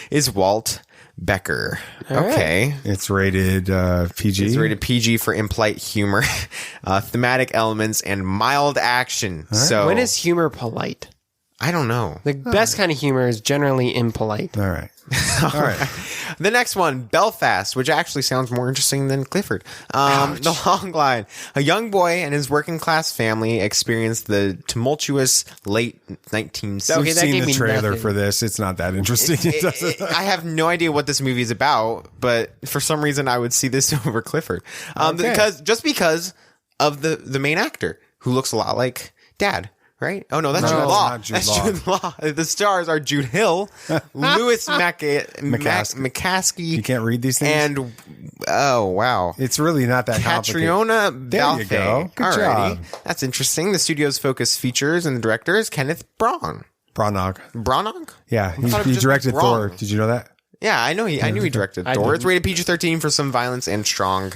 is Walt Becker. Okay. Right. It's rated PG. It's rated PG for impolite humor, thematic elements, and mild action. Right. So when is humor polite? I don't know. The best kind of humor is generally impolite. All right. All right. The next one, Belfast, which actually sounds more interesting than Clifford. The long line. A young boy and his working class family experienced the tumultuous late 1960s. We've seen the trailer for this. It's not that interesting. I have no idea what this movie is about, but for some reason I would see this over Clifford. Because of the main actor, who looks a lot like Dad. Right? Oh, no, that's Jude Law. Jude Law. The stars are Jude Hill, Louis McCaskey. You can't read these things? And, oh, wow. It's really not that Catriona complicated. There you go. Good job. That's interesting. The studio's focus features and the director is Kenneth Branagh. Branagh? Yeah, he directed Thor. Did you know that? Yeah, I knew he directed Thor. It's rated PG-13 for some violence and strong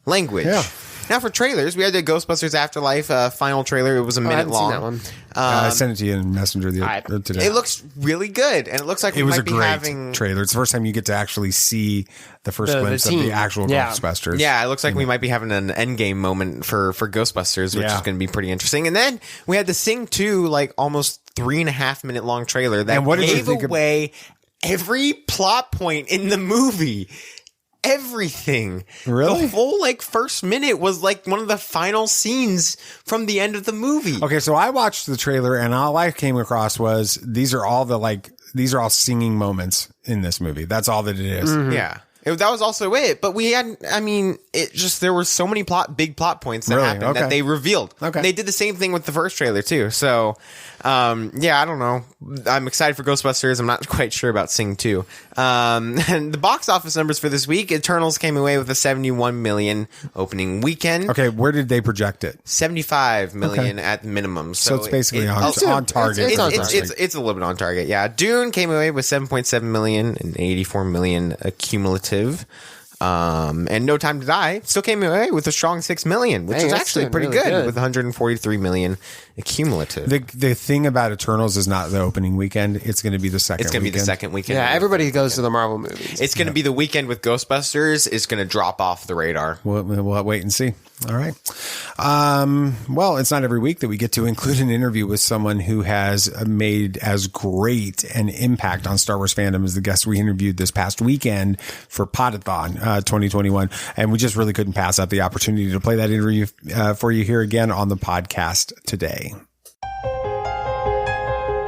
language. Yeah. Now for trailers, we had the Ghostbusters Afterlife final trailer. It was a minute long. That one. I sent it to you in Messenger today. It looks really good, and it looks like it was a great trailer. It's the first time you get to actually see the first glimpse of the actual Ghostbusters. Yeah, it looks like we might be having an endgame moment for Ghostbusters, which is going to be pretty interesting. And then we had the Sing 2, like almost 3.5 minute long trailer that gave away every plot point in the movie. Everything. Really? The whole first minute was like one of the final scenes from the end of the movie. Okay, so I watched the trailer and all I came across was these are all singing moments in this movie. That's all that it is. Mm-hmm. Yeah. That was also it. But we had, I mean, it just, there were so many big plot points that happened that they revealed. Okay. They did the same thing with the first trailer too. So, yeah, I don't know. I'm excited for Ghostbusters. I'm not quite sure about Sing 2. And the box office numbers for this week, Eternals came away with a 71 million opening weekend. Okay, where did they project it? 75 million at minimum. So it's basically on target. It's a little bit on target. Yeah. Dune came away with 7.7 million and 84 million cumulative. And No Time to Die still came away with a strong 6 million, which is actually pretty really good with 143 million cumulative. The thing about Eternals is not the opening weekend. It's going to be the second. It's going to be the second weekend. Yeah, everybody goes to the Marvel movies. It's going to be the weekend with Ghostbusters. Is going to drop off the radar. We'll wait and see. All right. Well, it's not every week that we get to include an interview with someone who has made as great an impact on Star Wars fandom as the guest we interviewed this past weekend for Podathon 2021. And we just really couldn't pass up the opportunity to play that interview for you here again on the podcast today.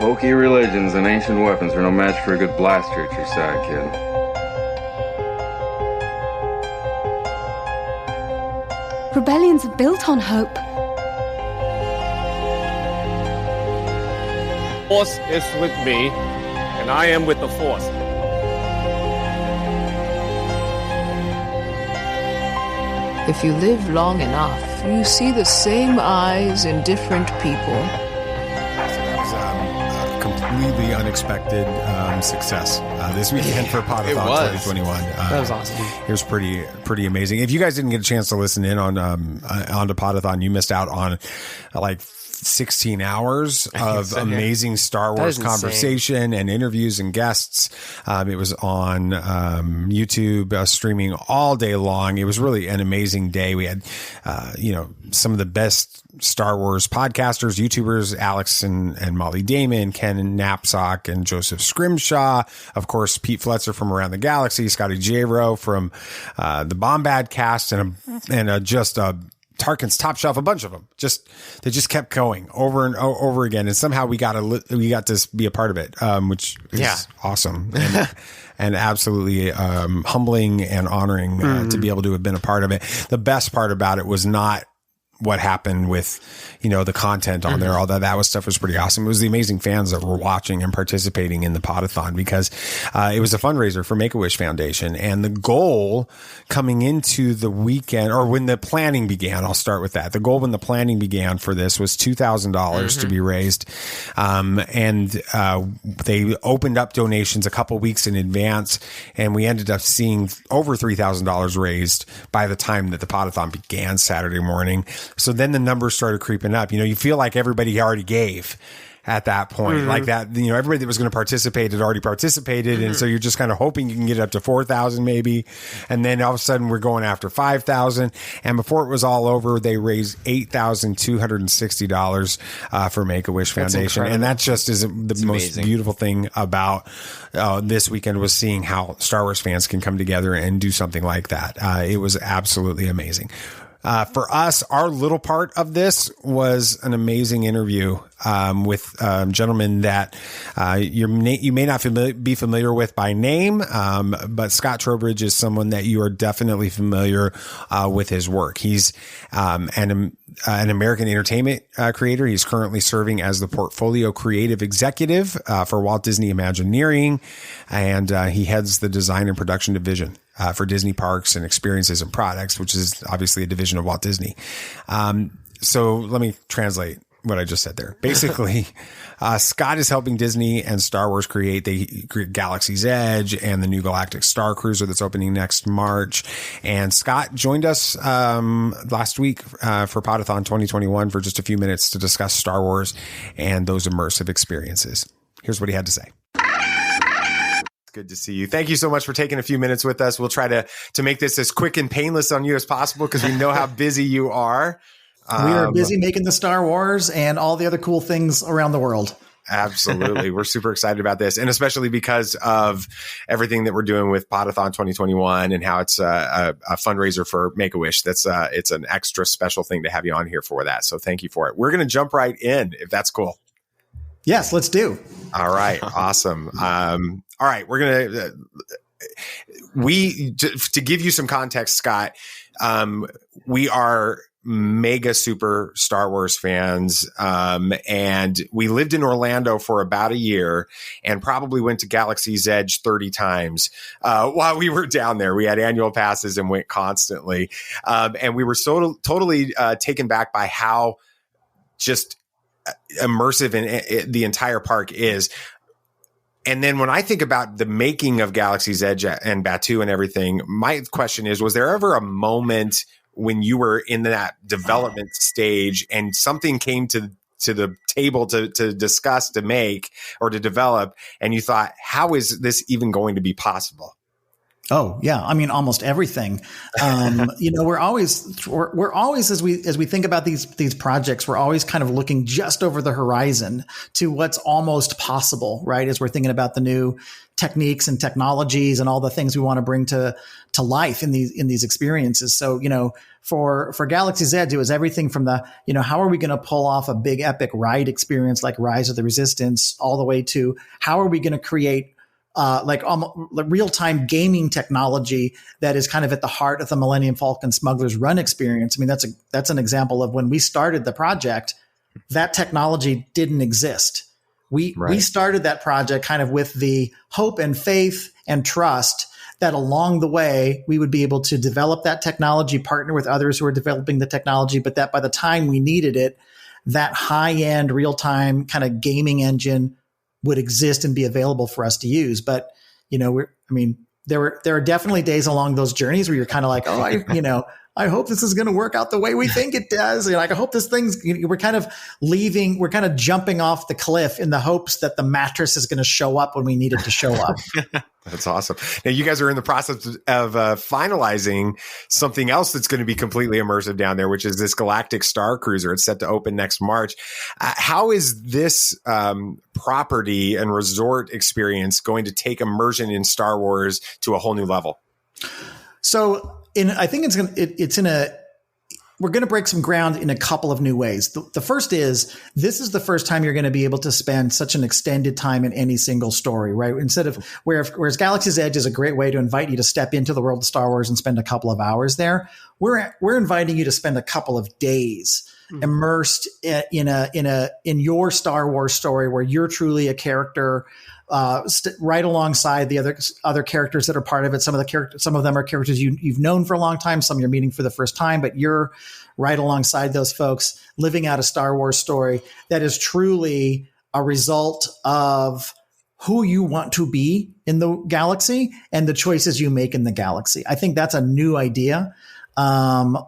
Hokey religions and ancient weapons are no match for a good blaster at your side, kid. Rebellions are built on hope. Force is with me, and I am with the Force. If you live long enough, you see the same eyes in different people. That was completely unexpected success this weekend for Podathon 2021. That was awesome. It was pretty amazing. If you guys didn't get a chance to listen in on onto Podathon, you missed out on like 16 hours of amazing Star Wars conversation and interviews and guests. It was on YouTube streaming all day long. It was really an amazing day. We had, some of the best Star Wars podcasters, YouTubers, Alex and Molly Damon, Ken Knapsack and Joseph Scrimshaw. Of course, Pete Fletcher from Around the Galaxy, Scotty J-Ro from the Bombad cast, and just a Tarkin's Top Shelf, a bunch of them. They just kept going over and over again, and somehow we got to be a part of it, which is awesome and absolutely humbling and honoring to be able to have been a part of it. The best part about it was not what happened with, the content on there, although that stuff was pretty awesome. It was the amazing fans that were watching and participating in the Podathon, because it was a fundraiser for Make-A-Wish Foundation. And the goal coming into the weekend, or when the planning began, I'll start with that. The goal when the planning began for this was $2,000 to be raised. They opened up donations a couple weeks in advance, and we ended up seeing over $3,000 raised by the time that the Podathon began Saturday morning. So then the numbers started creeping up. You feel like everybody already gave at that point, like that, everybody that was going to participate had already participated. And so you're just kind of hoping you can get it up to 4,000 maybe. And then all of a sudden we're going after 5,000. And before it was all over, they raised $8,260 for Make-A-Wish Foundation. And that just is the most beautiful thing about this weekend, was seeing how Star Wars fans can come together and do something like that. It was absolutely amazing. For us, our little part of this was an amazing interview with a gentleman that you may not be familiar with by name, but Scott Trowbridge is someone that you are definitely familiar with his work. He's an American entertainment creator. He's currently serving as the portfolio creative executive for Walt Disney Imagineering, and he heads the design and production division for Disney Parks and Experiences and Products, which is obviously a division of Walt Disney. So let me translate what I just said there. Basically, Scott is helping Disney and Star Wars create Galaxy's Edge and the new Galactic Starcruiser that's opening next March. And Scott joined us last week for Podathon 2021 for just a few minutes to discuss Star Wars and those immersive experiences. Here's what he had to say. Good to see you. Thank you so much for taking a few minutes with us. We'll try to make this as quick and painless on you as possible, because we know how busy you are. We are busy making the Star Wars and all the other cool things around the world. Absolutely. We're super excited about this, and especially because of everything that we're doing with Podathon 2021 and how it's a fundraiser for Make-A-Wish. It's an extra special thing to have you on here for that. So thank you for it. We're going to jump right in, if that's cool. Yes, let's do. All right. Awesome. All right. We're going to, to give you some context, Scott, we are mega super Star Wars fans. And we lived in Orlando for about a year and probably went to Galaxy's Edge 30 times while we were down there. We had annual passes and went constantly. And we were totally taken back by how just immersive the entire park is. And then when I think about the making of Galaxy's Edge and Batuu and everything, my question is, was there ever a moment when you were in that development stage and something came to the table to discuss, to make, or to develop, and you thought, how is this even going to be possible? Oh yeah, I mean almost everything. We're always as we think about these projects, we're always kind of looking just over the horizon to what's almost possible, right? As we're thinking about the new techniques and technologies and all the things we want to bring to life in these experiences. So, for Galaxy's Edge, it was everything from the, how are we going to pull off a big epic ride experience like Rise of the Resistance, all the way to how are we going to create real-time gaming technology that is kind of at the heart of the Millennium Falcon Smuggler's Run experience. I mean, that's an example of when we started the project, that technology didn't exist. We started that project kind of with the hope and faith and trust that along the way we would be able to develop that technology, partner with others who are developing the technology, but that by the time we needed it, that high-end real-time kind of gaming engine would exist and be available for us to use. But, there are definitely days along those journeys where you're kind of like, I hope this is going to work out the way we think it does. I hope this we're kind of jumping off the cliff in the hopes that the mattress is going to show up when we need it to show up. That's awesome. Now you guys are in the process of finalizing something else that's going to be completely immersive down there, which is this Galactic Starcruiser. It's set to open next March. How is this property and resort experience going to take immersion in Star Wars to a whole new level? So, I think we're going to break some ground in a couple of new ways. The first is, this is the first time you're going to be able to spend such an extended time in any single story, right? Instead of whereas Galaxy's Edge is a great way to invite you to step into the world of Star Wars and spend a couple of hours there. We're inviting you to spend a couple of days immersed in your Star Wars story where you're truly a character, right alongside the other characters that are part of it. Some of them are characters you've known for a long time. Some you're meeting for the first time, but you're right alongside those folks living out a Star Wars story that is truly a result of who you want to be in the galaxy and the choices you make in the galaxy. I think that's a new idea, both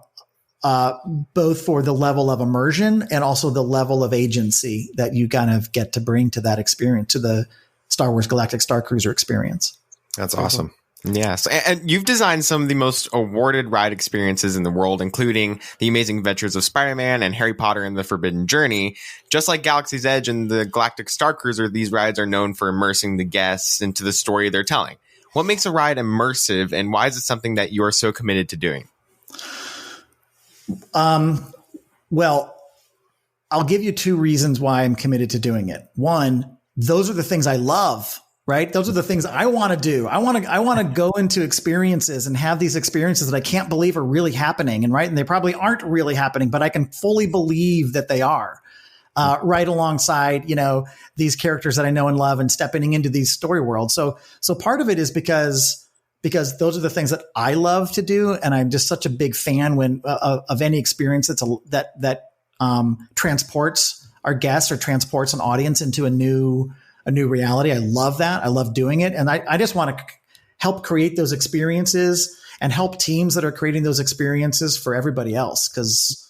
for the level of immersion and also the level of agency that you kind of get to bring to that experience, to the Star Wars Galactic Starcruiser experience. That's awesome. Yes. And you've designed some of the most awarded ride experiences in the world, including The Amazing Adventures of Spider-Man and Harry Potter and the Forbidden Journey. Just like Galaxy's Edge and the Galactic Starcruiser, these rides are known for immersing the guests into the story they're telling. What makes a ride immersive, and why is it something that you're so committed to doing? Well, I'll give you two reasons why I'm committed to doing it. One, those are the things I love, right? Those are the things I want to do. I want to go into experiences and have these experiences that I can't believe are really happening. And they probably aren't really happening, but I can fully believe that they are, right alongside, these characters that I know and love and stepping into these story worlds. So part of it is because those are the things that I love to do. And I'm just such a big fan of any experience that transports our guests or transports an audience into a new reality. I love that. I love doing it. And I just want to help create those experiences and help teams that are creating those experiences for everybody else. Because,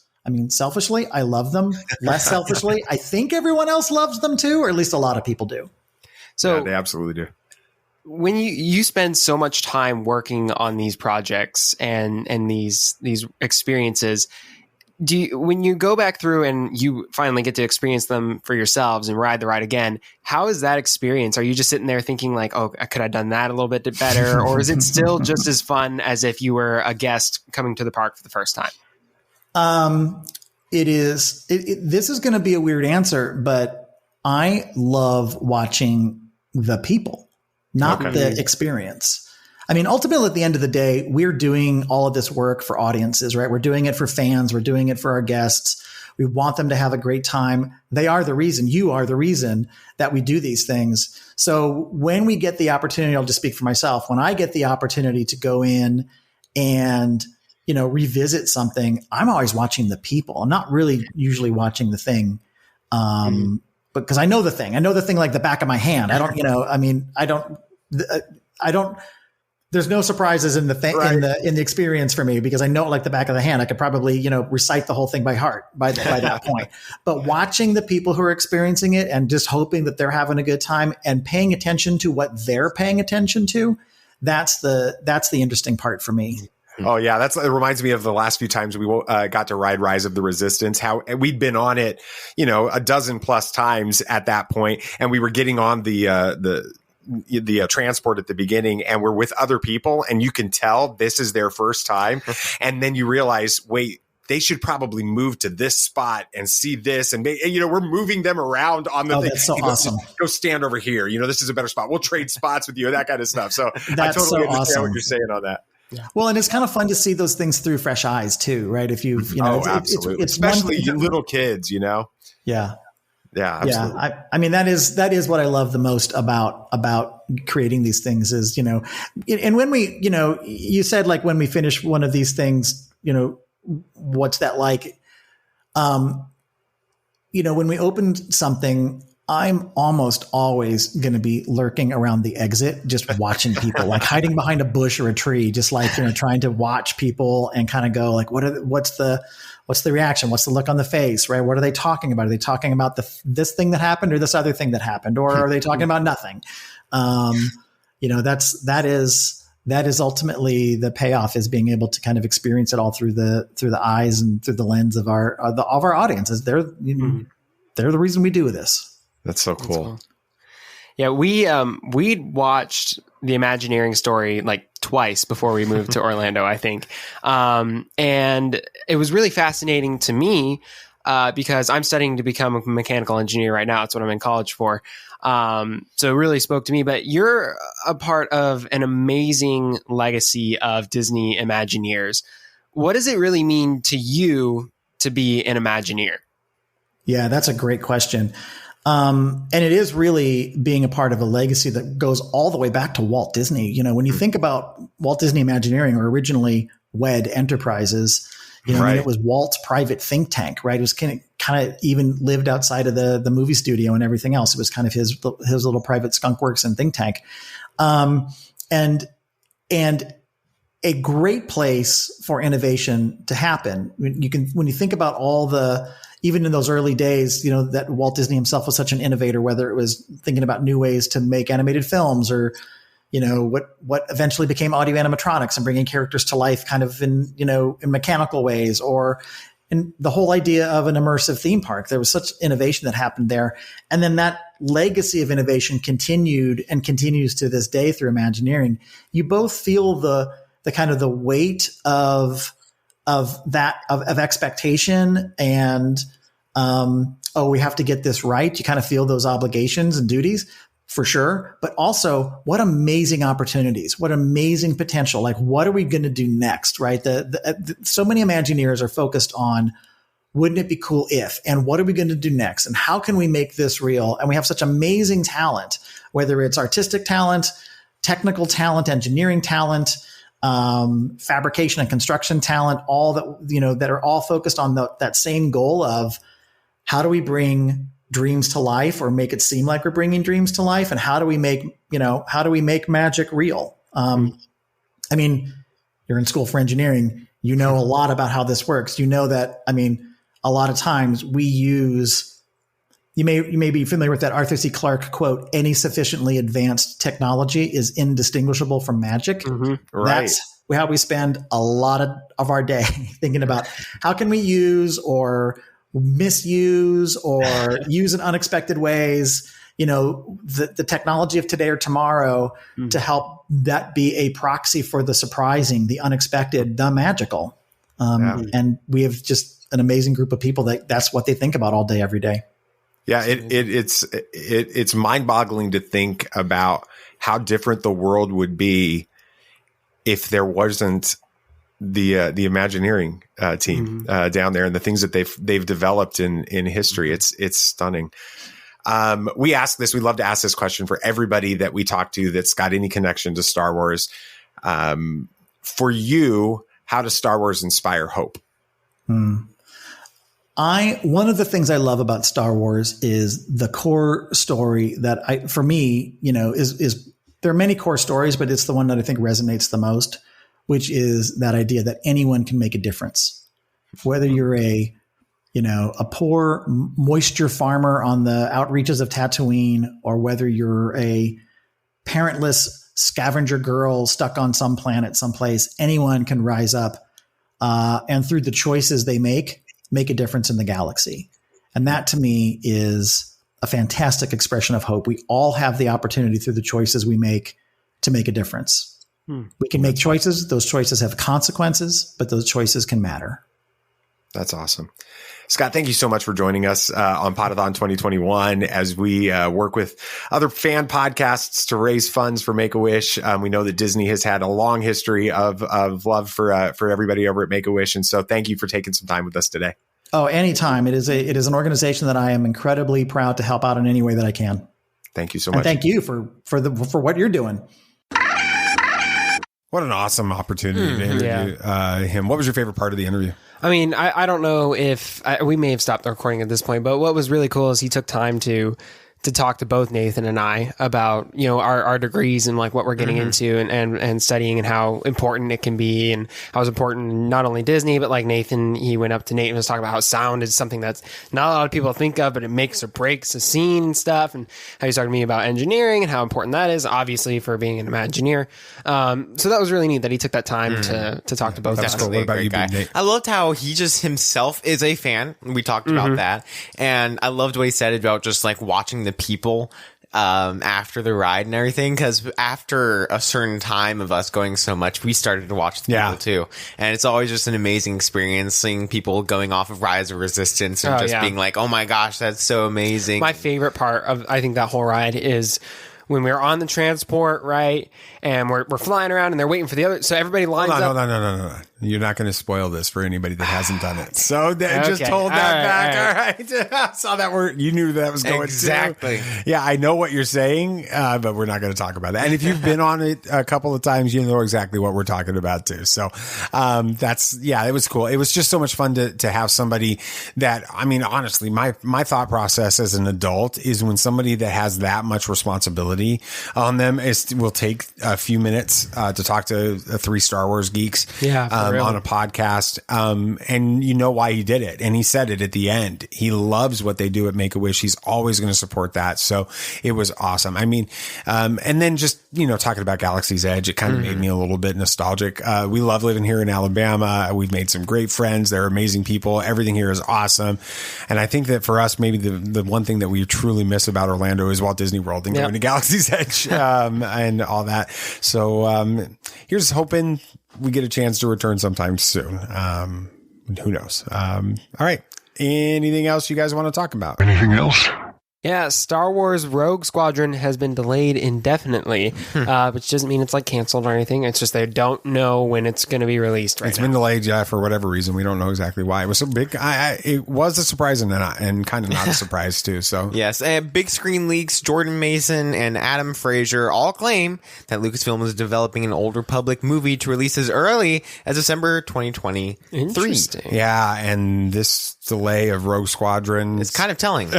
selfishly, I love them. Less selfishly, I think everyone else loves them too, or at least a lot of people do. So yeah, they absolutely do. When you spend so much time working on these projects and these experiences, when you go back through and you finally get to experience them for yourselves and ride the ride again, how is that experience? Are you just sitting there thinking like, oh, could I have done that a little bit better? Or is it still just as fun as if you were a guest coming to the park for the first time? It is. This is going to be a weird answer, but I love watching the people, not the experience. I mean, ultimately, at the end of the day, we're doing all of this work for audiences, right? We're doing it for fans. We're doing it for our guests. We want them to have a great time. They are the reason, you are the reason that we do these things. So when we get the opportunity, I'll just speak for myself. When I get the opportunity to go in and, revisit something, I'm always watching the people. I'm not really usually watching the thing. Because I know the thing like the back of my hand. I don't, there's no surprises in the thing, in the experience for me, because I know it like the back of the hand. I could probably, recite the whole thing by heart by that point. But watching the people who are experiencing it and just hoping that they're having a good time and paying attention to what they're paying attention to, that's the interesting part for me. Oh yeah, it reminds me of the last few times we got to ride Rise of the Resistance. How we'd been on it, a dozen plus times at that point, and we were getting on the transport at the beginning, and we're with other people, and you can tell this is their first time, and then you realize, wait, they should probably move to this spot and see this, and we're moving them around on the thing. That's so awesome. Go stand over here. This is a better spot. We'll trade spots with you, that kind of stuff. So that's I totally so understand awesome. what you're saying on that. Yeah. Well, and it's kind of fun to see those things through fresh eyes too, right? If you've, absolutely. it's especially little kids, Yeah. Yeah. Absolutely. Yeah. I mean, that is what I love the most about creating these things is, and when we, you said like when we finish one of these things, what's that like? When we open something, I'm almost always going to be lurking around the exit, just watching people, like hiding behind a bush or a tree, just like, trying to watch people and kind of go like, what's the reaction? What's the look on the face, right? What are they talking about? Are they talking about this thing that happened or this other thing that happened? Or are they talking about nothing? That is ultimately the payoff, is being able to kind of experience it all through the eyes and through the lens of our audiences. They're the reason we do this. That's so cool. Yeah, we watched the Imagineering story like twice before we moved to Orlando, I think. And it was really fascinating to me because I'm studying to become a mechanical engineer right now. That's what I'm in college for. So it really spoke to me. But you're a part of an amazing legacy of Disney Imagineers. What does it really mean to you to be an Imagineer? Yeah, that's a great question. And it is really being a part of a legacy that goes all the way back to Walt Disney. When you think about Walt Disney Imagineering, or originally WED Enterprises, it was Walt's private think tank, right? It was kind of even lived outside of the movie studio and everything else. It was kind of his little private skunk works and think tank. And a great place for innovation to happen. When you think about even in those early days, that Walt Disney himself was such an innovator, whether it was thinking about new ways to make animated films or, what eventually became audio animatronics and bringing characters to life kind of in mechanical ways, or in the whole idea of an immersive theme park. There was such innovation that happened there. And then that legacy of innovation continued and continues to this day through Imagineering. You both feel the kind of the weight of expectation and, we have to get this right. You kind of feel those obligations and duties for sure, but also what amazing opportunities, what amazing potential. Like, what are we going to do next? Right. So many Imagineers are focused on, wouldn't it be cool if, and what are we going to do next? And how can we make this real? And we have such amazing talent, whether it's artistic talent, technical talent, engineering talent, fabrication and construction talent, all that, that are all focused on that same goal of how do we bring dreams to life, or make it seem like we're bringing dreams to life? And how do we make magic real? I mean, you're in school for engineering, a lot about how this works. That, a lot of times we use, you may be familiar with that Arthur C. Clarke quote, any sufficiently advanced technology is indistinguishable from magic. Mm-hmm. Right. That's how we spend a lot of our day thinking about how can we use or misuse or use in unexpected ways, the technology of today or tomorrow to help that be a proxy for the surprising, the unexpected, the magical. And we have just an amazing group of people that's what they think about all day, every day. Yeah, it's mind-boggling to think about how different the world would be if there wasn't the Imagineering team down there and the things that they've developed in history. It's stunning. We love to ask this question for everybody that we talk to that's got any connection to Star Wars. For you, how does Star Wars inspire hope? One of the things I love about Star Wars is the core story that for me, is there are many core stories, but it's the one that I think resonates the most, which is that idea that anyone can make a difference. Whether you're a poor moisture farmer on the outreaches of Tatooine, or whether you're a parentless scavenger girl stuck on some planet someplace, anyone can rise up and through the choices they make a difference in the galaxy. And that to me is a fantastic expression of hope. We all have the opportunity through the choices we make to make a difference. We can make choices. Those choices have consequences, but those choices can matter. That's awesome. Scott, thank you so much for joining us on Podathon 2021 as we work with other fan podcasts to raise funds for Make-A-Wish. We know that Disney has had a long history of love for everybody over at Make-A-Wish. And so thank you for taking some time with us today. Oh, anytime. It is an organization that I am incredibly proud to help out in any way that I can. Thank you so much. And thank you for what you're doing. What an awesome opportunity to interview him. What was your favorite part of the interview? I mean, I don't know if we may have stopped the recording at this point, but what was really cool is he took time to talk to both Nathan and I about, our degrees and like what we're getting into and studying and how important it can be and how it's important not only Disney, but like Nathan, he went up to Nate and was talking about how sound is something that's not a lot of people think of, but it makes or breaks a scene and stuff. And how he's talking to me about engineering and how important that is, obviously, for being an Imagineer. So that was really neat that he took that time to talk to both of us. Cool. What about you, Nate? I loved how he just himself is a fan. We talked about that. And I loved what he said about just like watching the people after the ride and everything, because after a certain time of us going so much, we started to watch the people too, and it's always just an amazing experience seeing people going off of Rise of Resistance and being like, oh my gosh, that's so amazing. My favorite part of I think that whole ride is when we were on the transport, right, and we're flying around and they're waiting for the other, so everybody lines up. No. You're not going to spoil this for anybody that hasn't done it. So just hold that back. All right. I saw that word. You knew that was going exactly. Yeah, I know what you're saying, but we're not going to talk about that. And if you've been on it a couple of times, you know exactly what we're talking about too. So it was cool. It was just so much fun to have somebody that, I mean, honestly, my thought process as an adult is when somebody that has that much responsibility on them will take a few minutes to talk to 3 Star Wars geeks. On a podcast. And you know why he did it. And he said it at the end. He loves what they do at Make-A-Wish. He's always going to support that. So it was awesome. I mean, and then just, talking about Galaxy's Edge, it kind of made me a little bit nostalgic. We love living here in Alabama. We've made some great friends. They're amazing people. Everything here is awesome. And I think that for us, maybe the one thing that we truly miss about Orlando is Walt Disney World and going to Galaxy's Edge and all that. So here's hoping we get a chance to return sometime soon. Who knows? All right. Anything else you guys want to talk about? Anything else? Yeah, Star Wars Rogue Squadron has been delayed indefinitely, which doesn't mean it's like canceled or anything. It's just they don't know when it's going to be released right now. It's been delayed, for whatever reason. We don't know exactly why. It was so big. It was a surprise and kind of not a surprise too. So yes, big screen leaks. Jordan Mason and Adam Fraser all claim that Lucasfilm is developing an Old Republic movie to release as early as December 2023. Interesting. Yeah, and this delay of Rogue Squadron is kind of telling.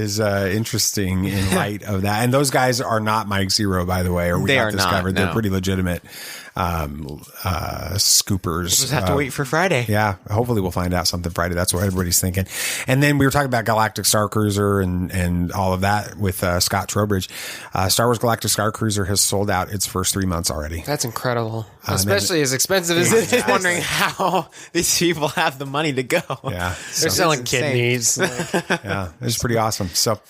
is interesting in light of that. And those guys are not Mike Zero, by the way, or we got discovered. They're pretty legitimate scoopers. We'll just have to wait for Friday. Yeah, hopefully we'll find out something Friday. That's what everybody's thinking. And then we were talking about Galactic Starcruiser and all of that with Scott Trowbridge. Star Wars Galactic Starcruiser has sold out its first 3 months already. That's incredible, especially as expensive as it is. Wondering how these people have the money to go. Yeah, they're selling kidneys. Yeah, it's pretty awesome. So,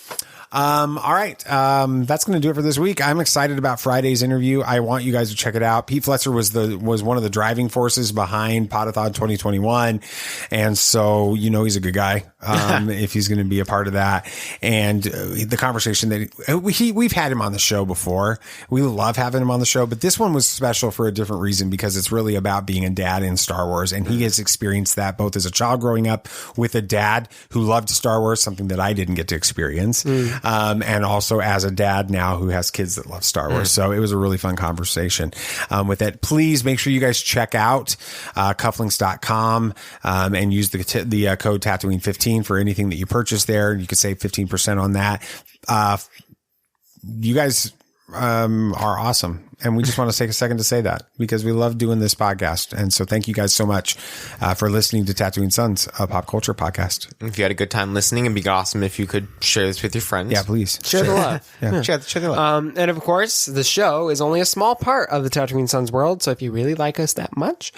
All right. That's going to do it for this week. I'm excited about Friday's interview. I want you guys to check it out. Pete Fletcher was one of the driving forces behind Podathon 2021. And so, he's a good guy. If he's going to be a part of that. And the conversation that we've had him on the show before. We love having him on the show, but this one was special for a different reason because it's really about being a dad in Star Wars. And he has experienced that both as a child growing up with a dad who loved Star Wars, something that I didn't get to experience. And also as a dad now who has kids that love Star Wars. So it was a really fun conversation with it. Please make sure you guys check out cufflinks.com and use the code Tatooine15 for anything that you purchase there. You can save 15% on that. You guys are awesome. And we just want to take a second to say that because we love doing this podcast. And so thank you guys so much for listening to Tatooine Sons, a pop culture podcast. If you had a good time listening, it'd be awesome if you could share this with your friends. Yeah, please. Share the love. Yeah. Share the love. And of course, the show is only a small part of the Tatooine Sons world. So if you really like us that much,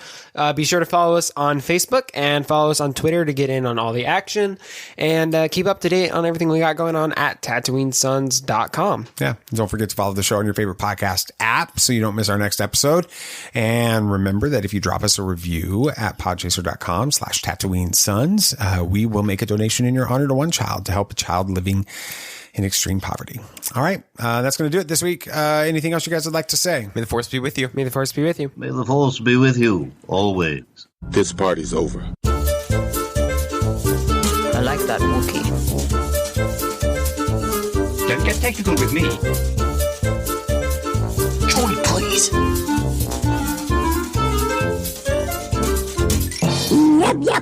be sure to follow us on Facebook and follow us on Twitter to get in on all the action and keep up to date on everything we got going on at TatooineSons.com. Yeah. Don't forget to follow the show on your favorite podcast app so you don't miss our next episode. And remember that if you drop us a review at podchaser.com/Tatooine Sons, we will make a donation in your honor to one child to help a child living in extreme poverty. All right. That's going to do it this week. Anything else you guys would like to say? May the Force be with you. May the Force be with you. May the Force be with you always. This party's over. I like that Wookiee. Don't get technical with me. Joy, please. Yep, yep.